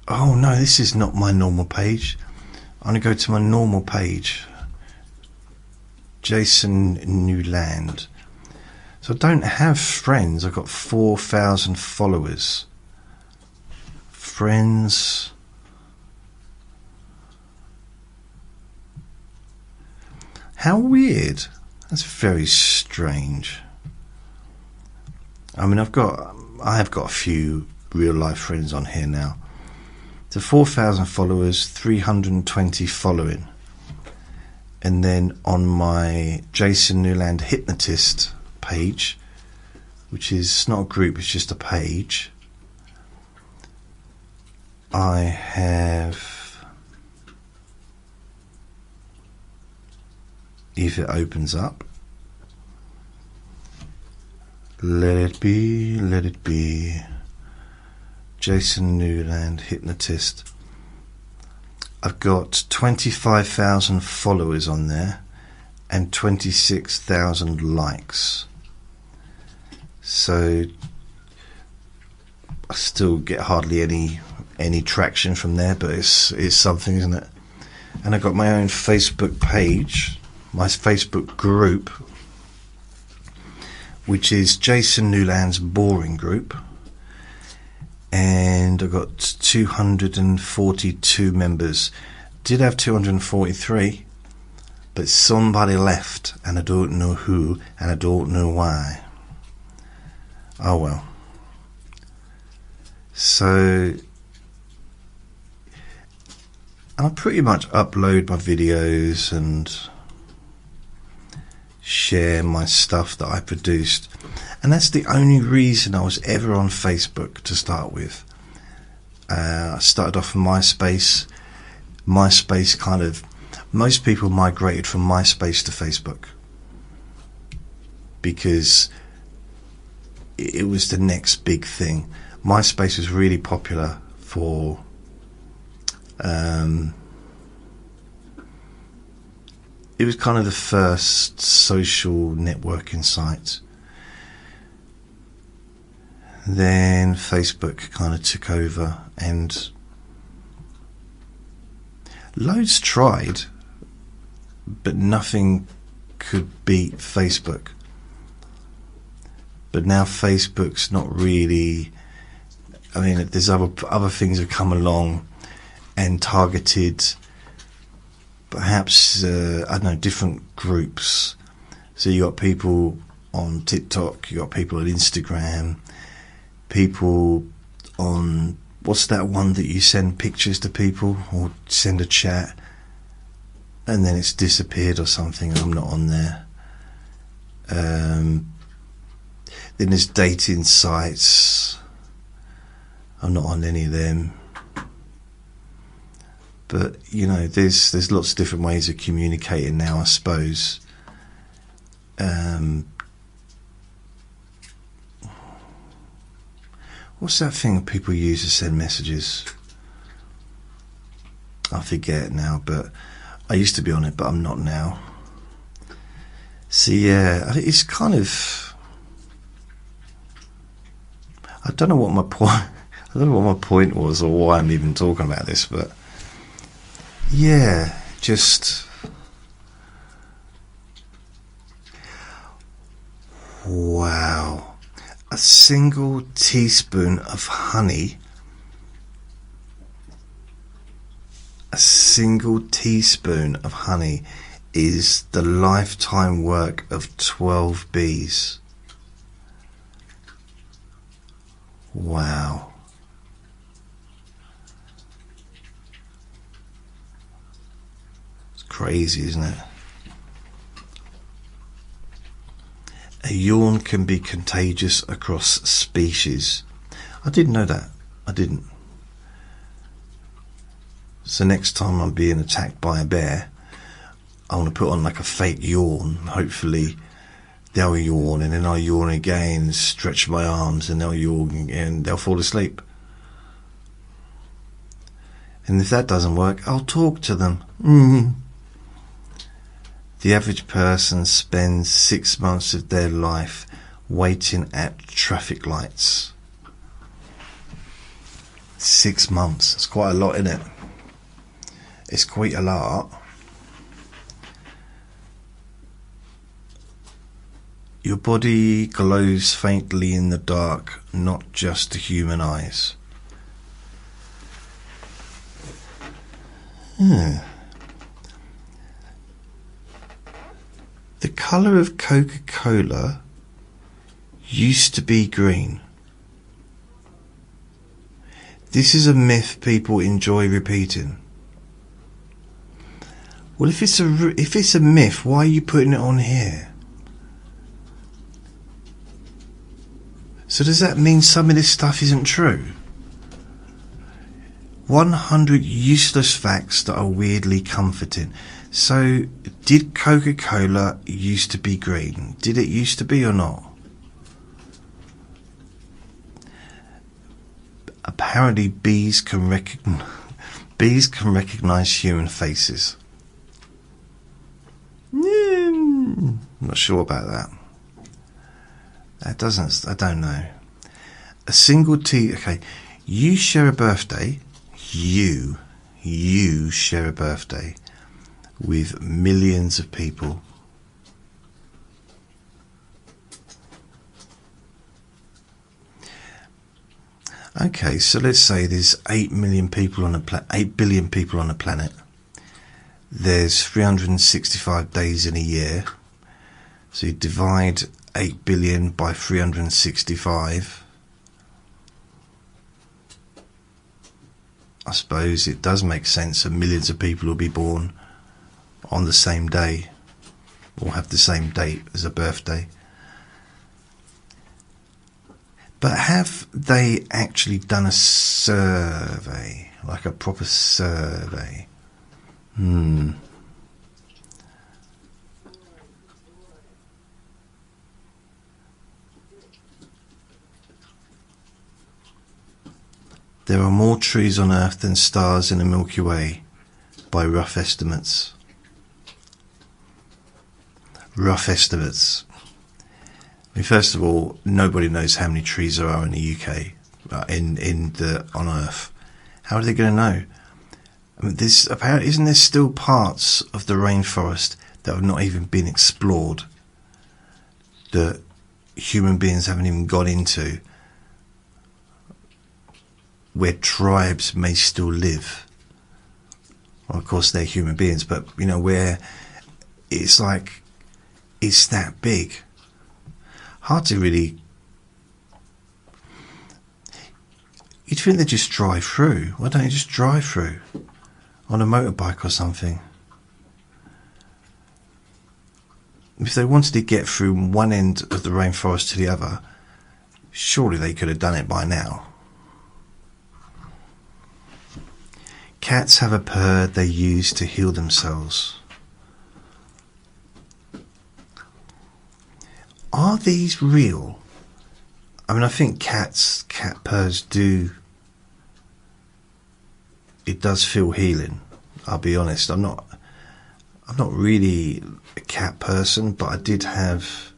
Oh no, this is not my normal page. I'm going to go to my normal page. Jason Newland. So I don't have friends. I've got 4,000 followers. Friends. How weird. That's very strange. I mean, I have got a few real life friends on here now. So 4,000 followers, 320 following. And then on my Jason Newland Hypnotist page, which is not a group, it's just a page, I have if it opens up. Let it be, let it be. Jason Newland, hypnotist. I've got 25,000 followers on there and 26,000 likes. So I still get hardly any traction from there, but it's something, isn't it? And I've got my own Facebook page, my Facebook group, which is Jason Newland's Boring Group, and I've got 242 members. Did have 243, but somebody left, and I don't know who, and I don't know why. Oh well. So I pretty much upload my videos and share my stuff that I produced, and that's the only reason I was ever on Facebook to start with. I started off on MySpace. MySpace kind of, most people migrated from MySpace to Facebook because it was the next big thing. MySpace was really popular for it was kind of the first social networking site. Then Facebook kind of took over, and loads tried, but nothing could beat Facebook. But now Facebook's not really, I mean, there's other things have come along and targeted perhaps I don't know, different groups. So you got people on TikTok, you got people on Instagram, people on, what's that one that you send pictures to people or send a chat and then it's disappeared or something, and I'm not on there. Then there's dating sites, I'm not on any of them. But you know, there's lots of different ways of communicating now, I suppose. What's that thing people use to send messages? I forget now, but I used to be on it, but I'm not now. So yeah, it's kind of, I don't know what my point I don't know what my point was or why I'm even talking about this, but yeah, just wow. A single teaspoon of honey, a single teaspoon of honey is the lifetime work of 12 bees. Wow. It's crazy, isn't it? A yawn can be contagious across species. I didn't know that. I didn't. So next time I'm being attacked by a bear, I want to put on like a fake yawn. Hopefully they'll yawn and then I'll yawn again, stretch my arms and they'll yawn again, they'll fall asleep. And if that doesn't work, I'll talk to them. The average person spends 6 months of their life waiting at traffic lights. 6 months. It's quite a lot, isn't it? It's quite a lot. Your body glows faintly in the dark, not just to human eyes. The colour of Coca-Cola used to be green. This is a myth people enjoy repeating. Well, if it's a myth, why are you putting it on here? So does that mean some of this stuff isn't true? 100 useless facts that are weirdly comforting. So, did Coca-Cola used to be green? Did it used to be or not? Apparently, bees can recognize human faces. I'm not sure about that. I don't know. A single tea. Okay, you share a birthday. You share a birthday with millions of people. Okay, so let's say there's 8 billion people on the planet. There's 365 days in a year. So you divide 8 billion by 365. I suppose it does make sense that millions of people will be born on the same day or have the same date as a birthday. But have they actually done a survey, like a proper survey? There are more trees on Earth than stars in the Milky Way, by rough estimates. Rough estimates. I mean, first of all, nobody knows how many trees there are in the UK, on Earth. How are they going to know? I mean, isn't there still parts of the rainforest that have not even been explored, that human beings haven't even got into, where tribes may still live? Well, of course they're human beings, but where it's like it's that big. Hard to really. You'd think they'd just drive through. Why don't you just drive through on a motorbike or something? If they wanted to get through one end of the rainforest to the other, surely they could have done it by now. Cats have a purr they use to heal themselves. Are these real? I mean, I think cat purrs do. It does feel healing. I'll be honest. I'm not really a cat person, but I did have.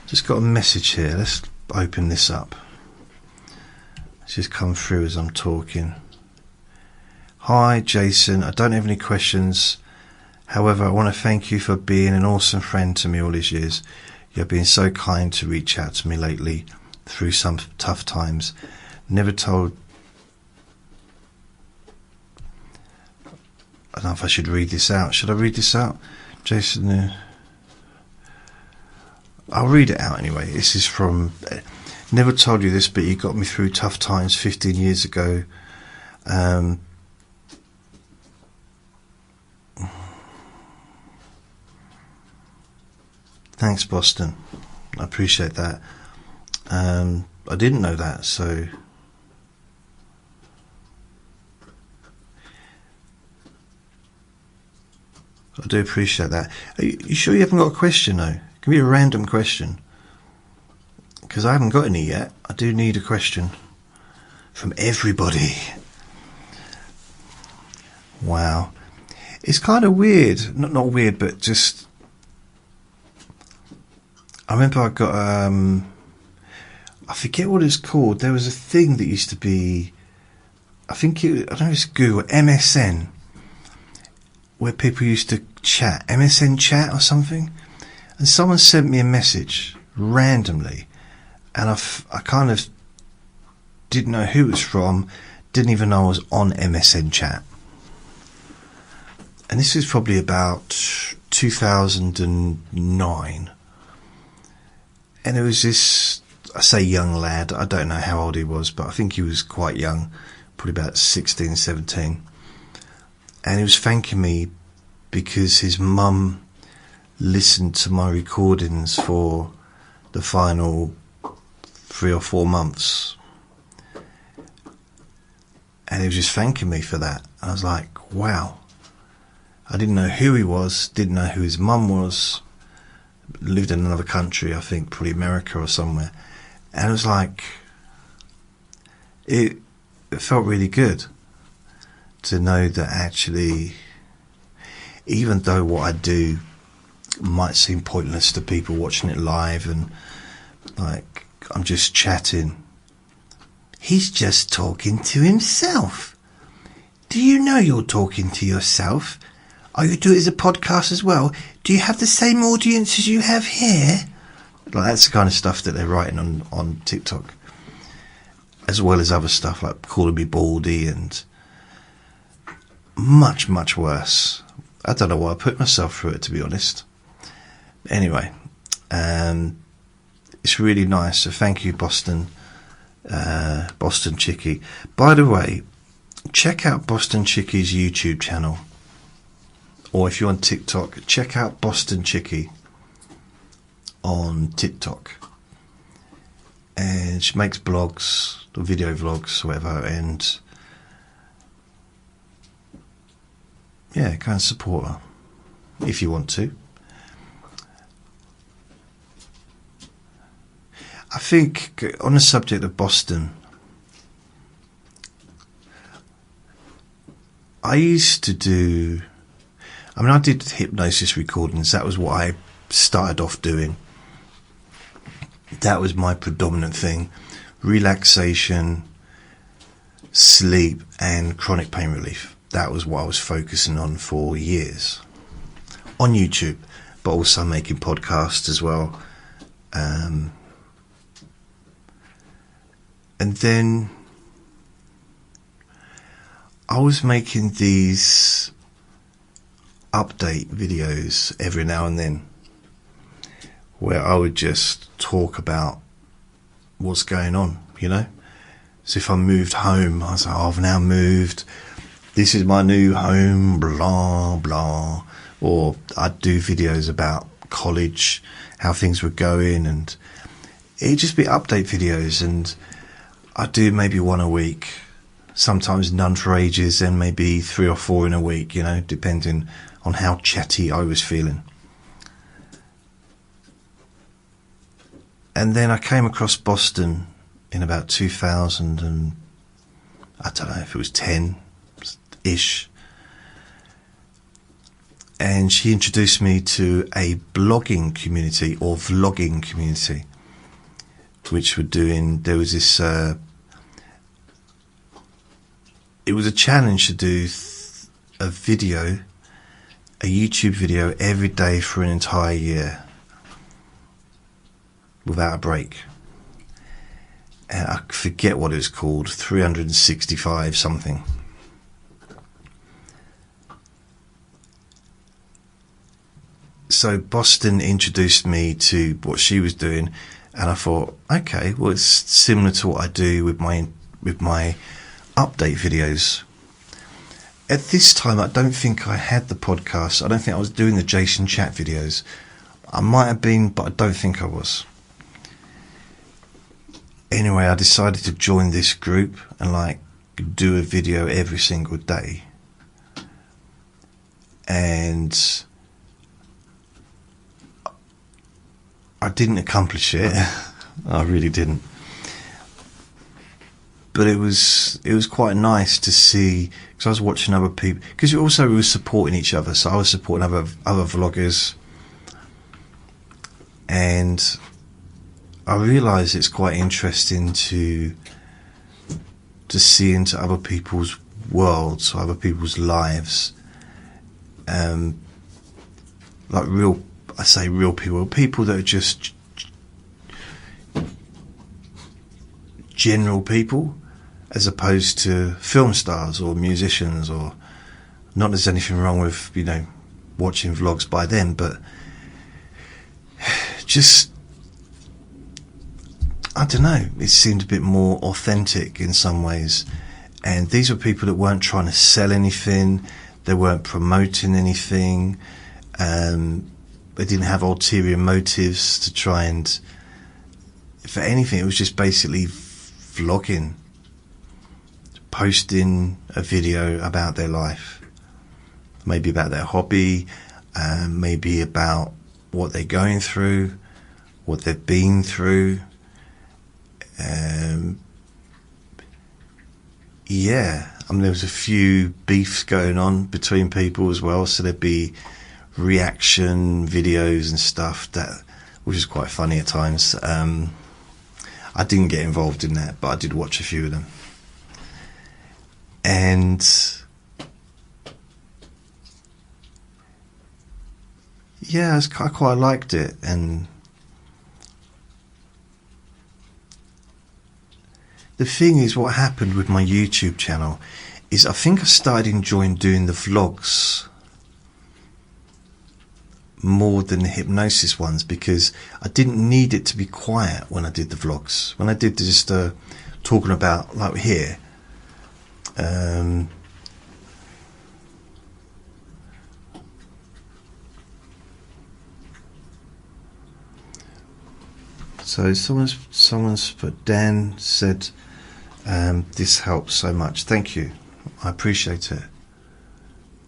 Just got a message here. Let's open this up. It's just come through as I'm talking. Hi, Jason. I don't have any questions. However, I want to thank you for being an awesome friend to me all these years. You have been so kind to reach out to me lately through some tough times. Never told. I don't know if I should read this out. Should I read this out? Jason, I'll read it out anyway. This is from. Never told you this, but you got me through tough times 15 years ago. Thanks, Boston. I appreciate that. I didn't know that, so I do appreciate that. Are you sure you haven't got a question, though? It can be a random question, because I haven't got any yet. I do need a question from everybody. Wow. It's kind of weird. Not weird, but just. I remember I got. I forget what it's called. There was a thing that used to be. I don't know if it's Google, MSN, where people used to chat. MSN chat or something. And someone sent me a message randomly. And I kind of didn't know who it was from, didn't even know I was on MSN chat. And this was probably about 2009. And it was this, I say young lad, I don't know how old he was, but I think he was quite young, probably about 16, 17. And he was thanking me because his mum listened to my recordings for the final 3 or 4 months, and he was just thanking me for that. I was like, wow. I didn't know who he was, didn't know who his mum was, lived in another country, I think probably America or somewhere, and it was like, it felt really good to know that actually, even though what I do might seem pointless to people watching it live, and like I'm just chatting, he's just talking to himself. Do you know you're talking to yourself? Oh, you do it as a podcast as well? Do you have the same audience as you have here? Like, that's the kind of stuff that they're writing on TikTok, as well as other stuff like calling me baldy and much, much worse. I don't know why I put myself through it, to be honest. Anyway, it's really nice. So thank you, Boston Chickie. By the way, check out Boston Chickie's YouTube channel. Or if you're on TikTok, check out Boston Chickie on TikTok. And she makes blogs, or video vlogs, whatever, and yeah, go and support her if you want to. I think on the subject of Boston, I did hypnosis recordings. That was what I started off doing. That was my predominant thing. Relaxation, sleep, and chronic pain relief. That was what I was focusing on for years. On YouTube, but also making podcasts as well. And then I was making these update videos every now and then, where I would just talk about what's going on, you know. So if I moved home, I was like, oh, I've now moved, this is my new home, blah blah. Or I'd do videos about college, how things were going, and it'd just be update videos, and I'd do maybe one a week, sometimes none for ages, and maybe 3 or 4 in a week, you know, depending on how chatty I was feeling. And then I came across Boston in about 2000, and I don't know if it was 10-ish. And she introduced me to a blogging community, or vlogging community, which were doing, there was this, it was a challenge to do a video, a YouTube video every day for an entire year without a break. And I forget what it was called, 365 something. So Boston introduced me to what she was doing, and I thought, okay, well, it's similar to what I do with my update videos. At this time, I don't think I had the podcast. I don't think I was doing the Jason Chat videos. I might have been, but I don't think I was. Anyway, I decided to join this group and like do a video every single day. And I didn't accomplish it. I really didn't. But it was quite nice to see, because I was watching other people, because we were supporting each other. So I was supporting other vloggers, and I realised it's quite interesting to see into other people's worlds, other people's lives, like real people that are just general people, as opposed to film stars or musicians. Or not that there's anything wrong with, you know, watching vlogs by them, but just, I don't know, it seemed a bit more authentic in some ways. And these were people that weren't trying to sell anything, they weren't promoting anything, they didn't have ulterior motives to try and, for anything. It was just basically vlogging, posting a video about their life, maybe about their hobby, maybe about what they're going through, what they've been through. Yeah, I mean, there was a few beefs going on between people as well, so there'd be reaction videos and stuff, which is quite funny at times. I didn't get involved in that, but I did watch a few of them. And yeah, I quite liked it. And the thing is, what happened with my YouTube channel is I think I started enjoying doing the vlogs more than the hypnosis ones, because I didn't need it to be quiet when I did the vlogs. When I did just talking about, like here, so someone's put, Dan said, this helps so much. Thank you, I appreciate it.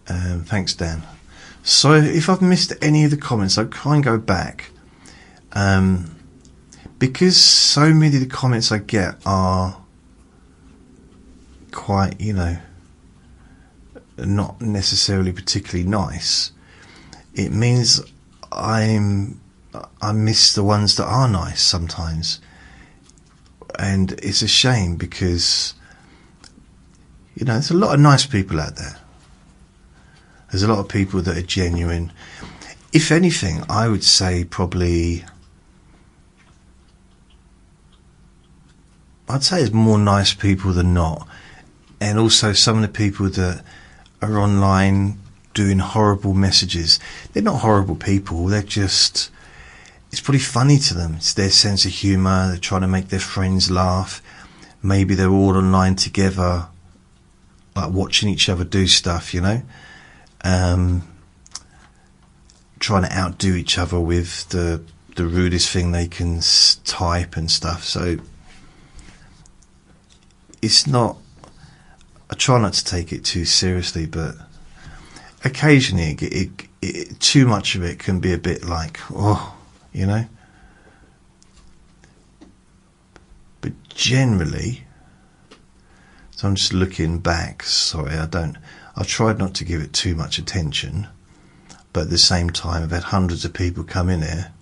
Thanks, Dan. So if I've missed any of the comments, I'll try and go back, because so many of the comments I get are quite, not necessarily particularly nice. It means I miss the ones that are nice sometimes, and it's a shame, because there's a lot of nice people out there. There's a lot of people that are genuine. If anything, I would say probably, I'd say there's more nice people than not. And also some of the people that are online doing horrible messages, they're not horrible people, they're just, it's probably funny to them. It's their sense of humour, they're trying to make their friends laugh. Maybe they're all online together, like watching each other do stuff, trying to outdo each other with the rudest thing they can type and stuff. So it's not, I try not to take it too seriously, but occasionally it too much of it can be a bit like, but generally, so I'm just looking back, sorry, I've tried not to give it too much attention, but at the same time I've had hundreds of people come in here,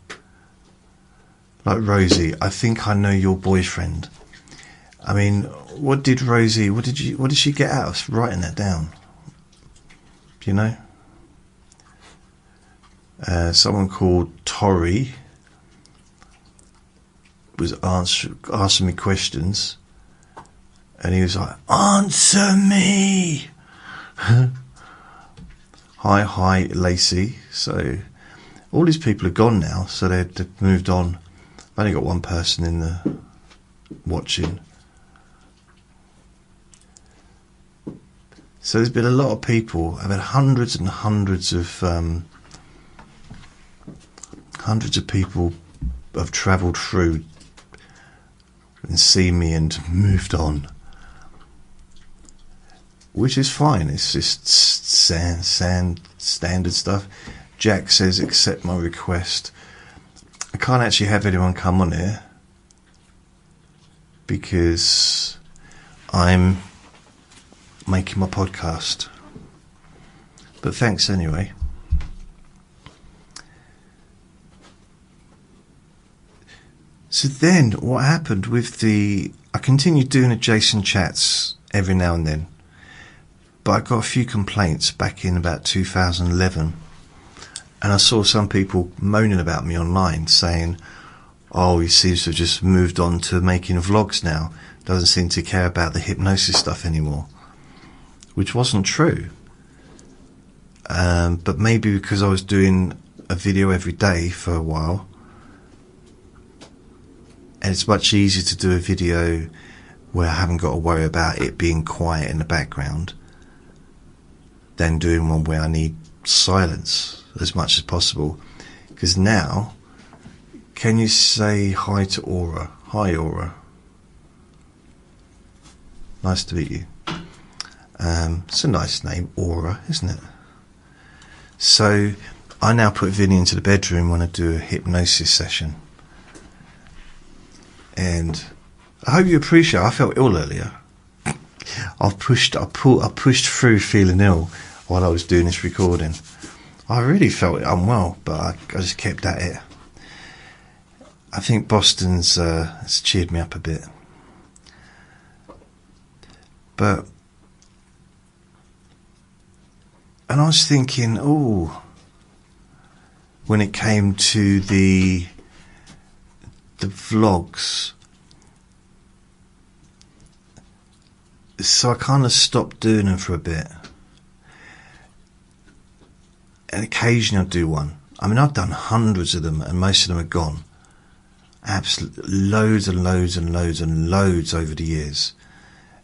like Rosie. I think I know your boyfriend. I mean, what did she get out of writing that down? Someone called Tori was asking me questions, and he was like, answer me. Hi Lacey. So all these people are gone now, so they've moved on. I've only got one person in the watching. So there's been a lot of people. I've had hundreds and hundreds of people have travelled through and seen me and moved on, which is fine. It's just standard stuff. Jack says, accept my request. I can't actually have anyone come on here because I'm making my podcast, but thanks anyway. So then what happened with I continued doing adjacent chats every now and then, but I got a few complaints back in about 2011, and I saw some people moaning about me online saying, oh, he seems to have just moved on to making vlogs now, doesn't seem to care about the hypnosis stuff anymore, which wasn't true. But maybe because I was doing a video every day for a while, and it's much easier to do a video where I haven't got to worry about it being quiet in the background than doing one where I need silence as much as possible. Because now, can you say hi to Aura? Hi Aura. Nice to meet you. It's a nice name, Aura, isn't it? So I now put Vinny into the bedroom when I do a hypnosis session. And I hope you appreciate, I felt ill earlier. I pushed through feeling ill while I was doing this recording. I really felt unwell, but I just kept at it. I think Boston's has cheered me up a bit. And I was thinking, when it came to the vlogs, so I kind of stopped doing them for a bit. And occasionally I'll do one. I mean, I've done hundreds of them, and most of them are gone. Absolutely, loads and loads and loads and loads over the years,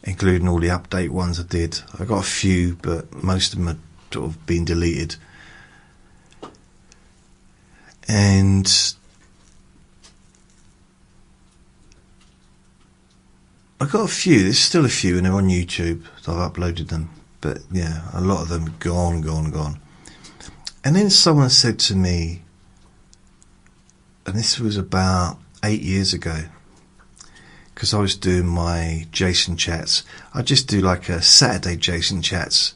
including all the update ones I did. I got a few, but most of them have sort of been deleted. And I got a few. There's still a few, and they're on YouTube. So I've uploaded them, but yeah, a lot of them gone. And then someone said to me, and this was about 8 years ago, because I was doing my Jason chats. I just do like a Saturday Jason chats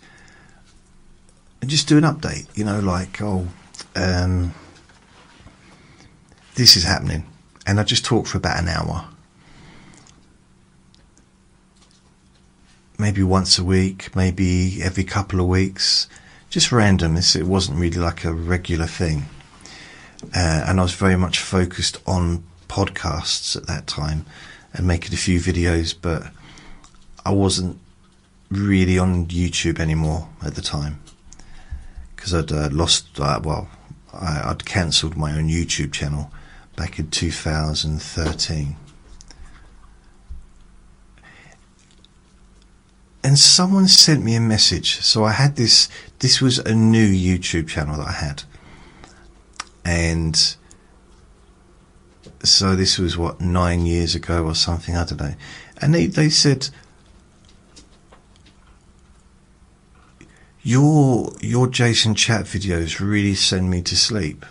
and just do an update, like, this is happening. And I just talk for about an hour. Maybe once a week, maybe every couple of weeks. Just random. It wasn't really like a regular thing. And I was very much focused on podcasts at that time and making a few videos, but I wasn't really on YouTube anymore at the time, because I'd I'd cancelled my own YouTube channel back in 2013. And someone sent me a message. So I had this was a new YouTube channel that I had. And so this was 9 years ago or something, I don't know. And they said, your Jason chat videos really send me to sleep.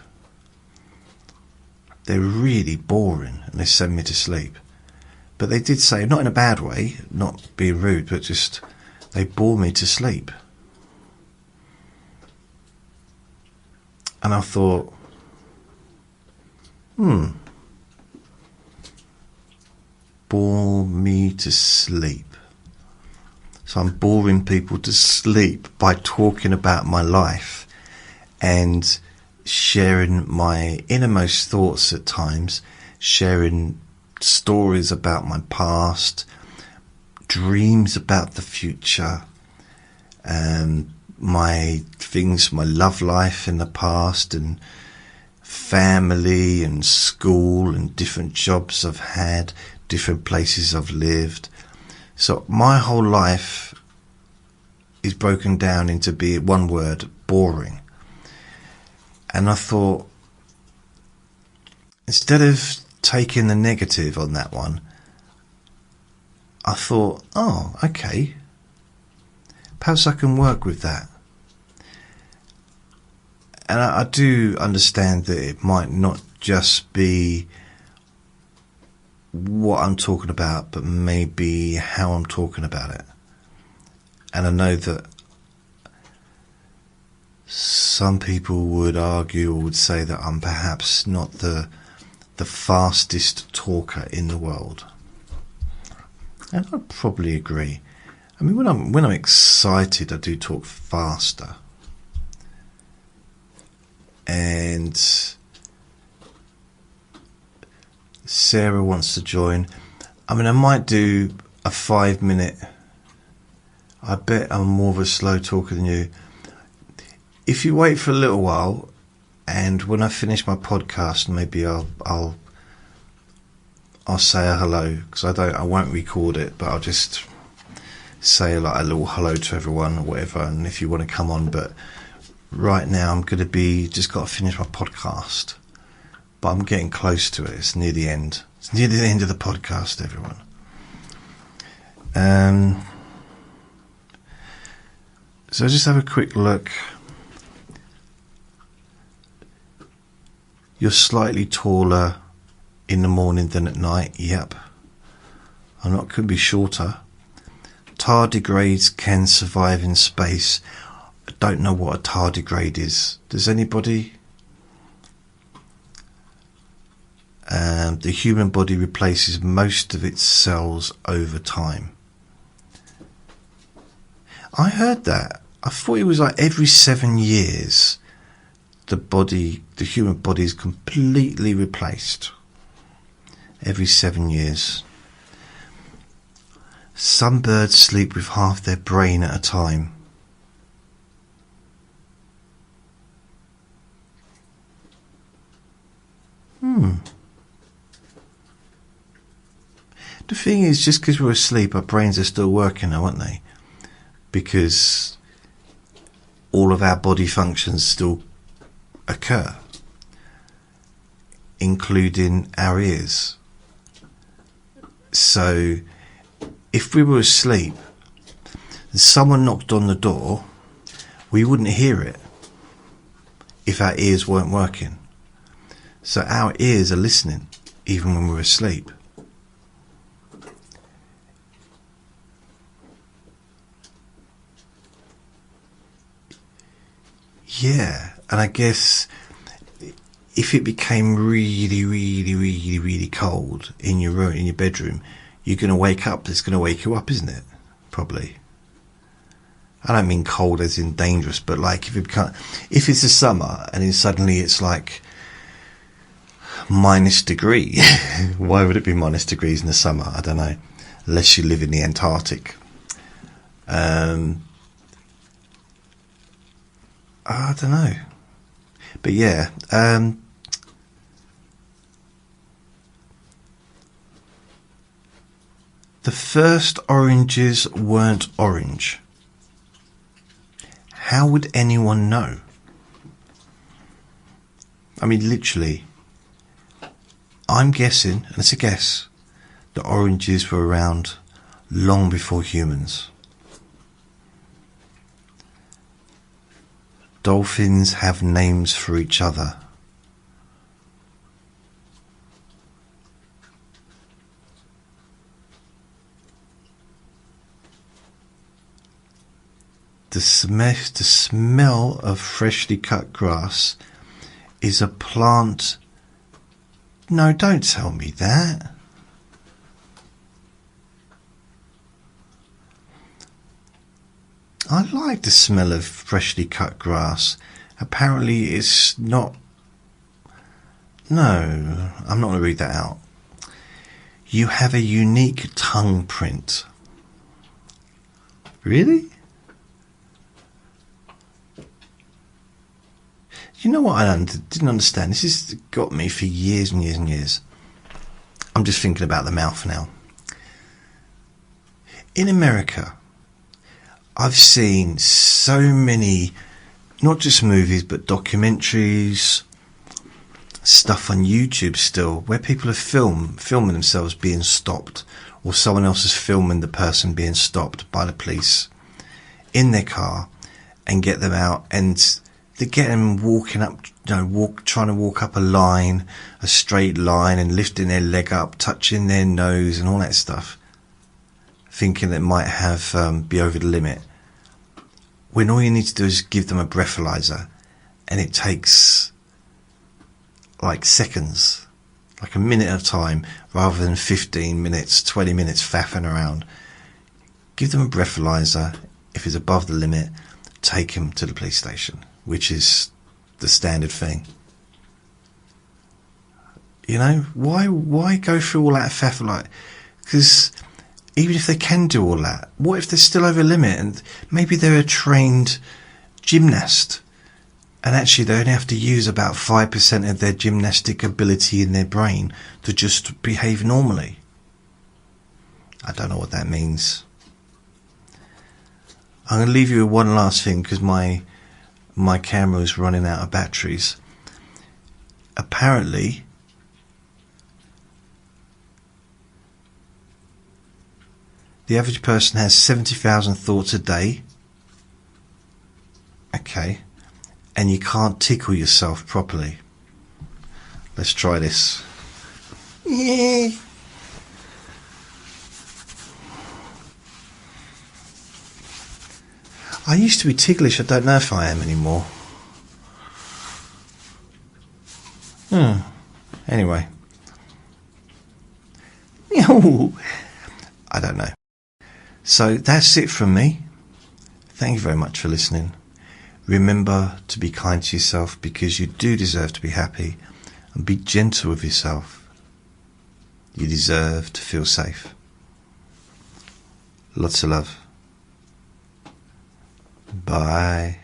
They're really boring and they send me to sleep. But they did say, not in a bad way, not being rude, but just they bore me to sleep. And I thought, bore me to sleep. So I'm boring people to sleep by talking about my life and sharing my innermost thoughts at times, sharing stories about my past, dreams about the future, my love life in the past, and family and school and different jobs I've had, different places I've lived. So my whole life is broken down into one word: boring. And I thought, instead of taking the negative on that one, I thought, okay, perhaps I can work with that. And I do understand that it might not just be what I'm talking about, but maybe how I'm talking about it. And I know that some people would argue or would say that I'm perhaps not the fastest talker in the world. And I'd probably agree. I mean, when I'm excited, I do talk faster. And Sarah wants to join. I mean, I might do a 5-minute. I bet I'm more of a slow talker than you. If you wait for a little while, and when I finish my podcast, maybe I'll say a hello, because I won't record it, but I'll just say like a little hello to everyone or whatever, and if you want to come on. But right now I'm going to just got to finish my podcast, but I'm getting close to it. It's near the end. It's near the end of the podcast, everyone. So just have a quick look. You're slightly taller in the morning than at night. Yep. I'm not, could be shorter. Tardigrades can survive in space. I don't know what a tardigrade is. Does anybody? The human body replaces most of its cells over time. I heard that. I thought it was like every 7 years the human body is completely replaced. Every 7 years. Some birds sleep with half their brain at a time. The thing is, just because we're asleep, our brains are still working now, aren't they? Because all of our body functions still occur, including our ears. So, if we were asleep and someone knocked on the door, we wouldn't hear it if our ears weren't working. So our ears are listening even when we're asleep. Yeah, and I guess if it became really, really, really, really cold in your room, in your bedroom, you're going to wake up. It's going to wake you up, isn't it? Probably. I don't mean cold as in dangerous, but like if it's the summer and then suddenly it's like minus degree. Why would it be minus degrees in the summer? I don't know, unless you live in the Antarctic. I don't know, but yeah. The first oranges weren't orange. How would anyone know? I mean, literally, I'm guessing, and it's a guess, that oranges were around long before humans. Dolphins have names for each other. The smell of freshly cut grass is a plant. No, don't tell me that. I like the smell of freshly cut grass. Apparently it's not... No, I'm not going to read that out. You have a unique tongue print. Really? You know what I didn't understand? This has got me for years and years and years. I'm just thinking about the mouth now. In America, I've seen so many, not just movies, but documentaries, stuff on YouTube still, where people are filming themselves being stopped, or someone else is filming the person being stopped by the police in their car and get them out, and they get them walking up, trying to walk up a straight line, and lifting their leg up, touching their nose and all that stuff, thinking it might be over the limit. When all you need to do is give them a breathalyzer, and it takes like seconds, like a minute at a time, rather than 15 minutes, 20 minutes faffing around. Give them a breathalyzer. If it's above the limit, take him to the police station, which is the standard thing. You know, why go through all that faff? Because even if they can do all that, what if they're still over limit, and maybe they're a trained gymnast, and actually they only have to use about 5% of their gymnastic ability in their brain to just behave normally? I don't know what that means. I'm going to leave you with one last thing, because my camera is running out of batteries. Apparently, the average person has 70,000 thoughts a day. Okay. And you can't tickle yourself properly. Let's try this. Yeah. I used to be ticklish. I don't know if I am anymore. Anyway. I don't know. So that's it from me. Thank you very much for listening. Remember to be kind to yourself, because you do deserve to be happy, and be gentle with yourself. You deserve to feel safe. Lots of love. Bye.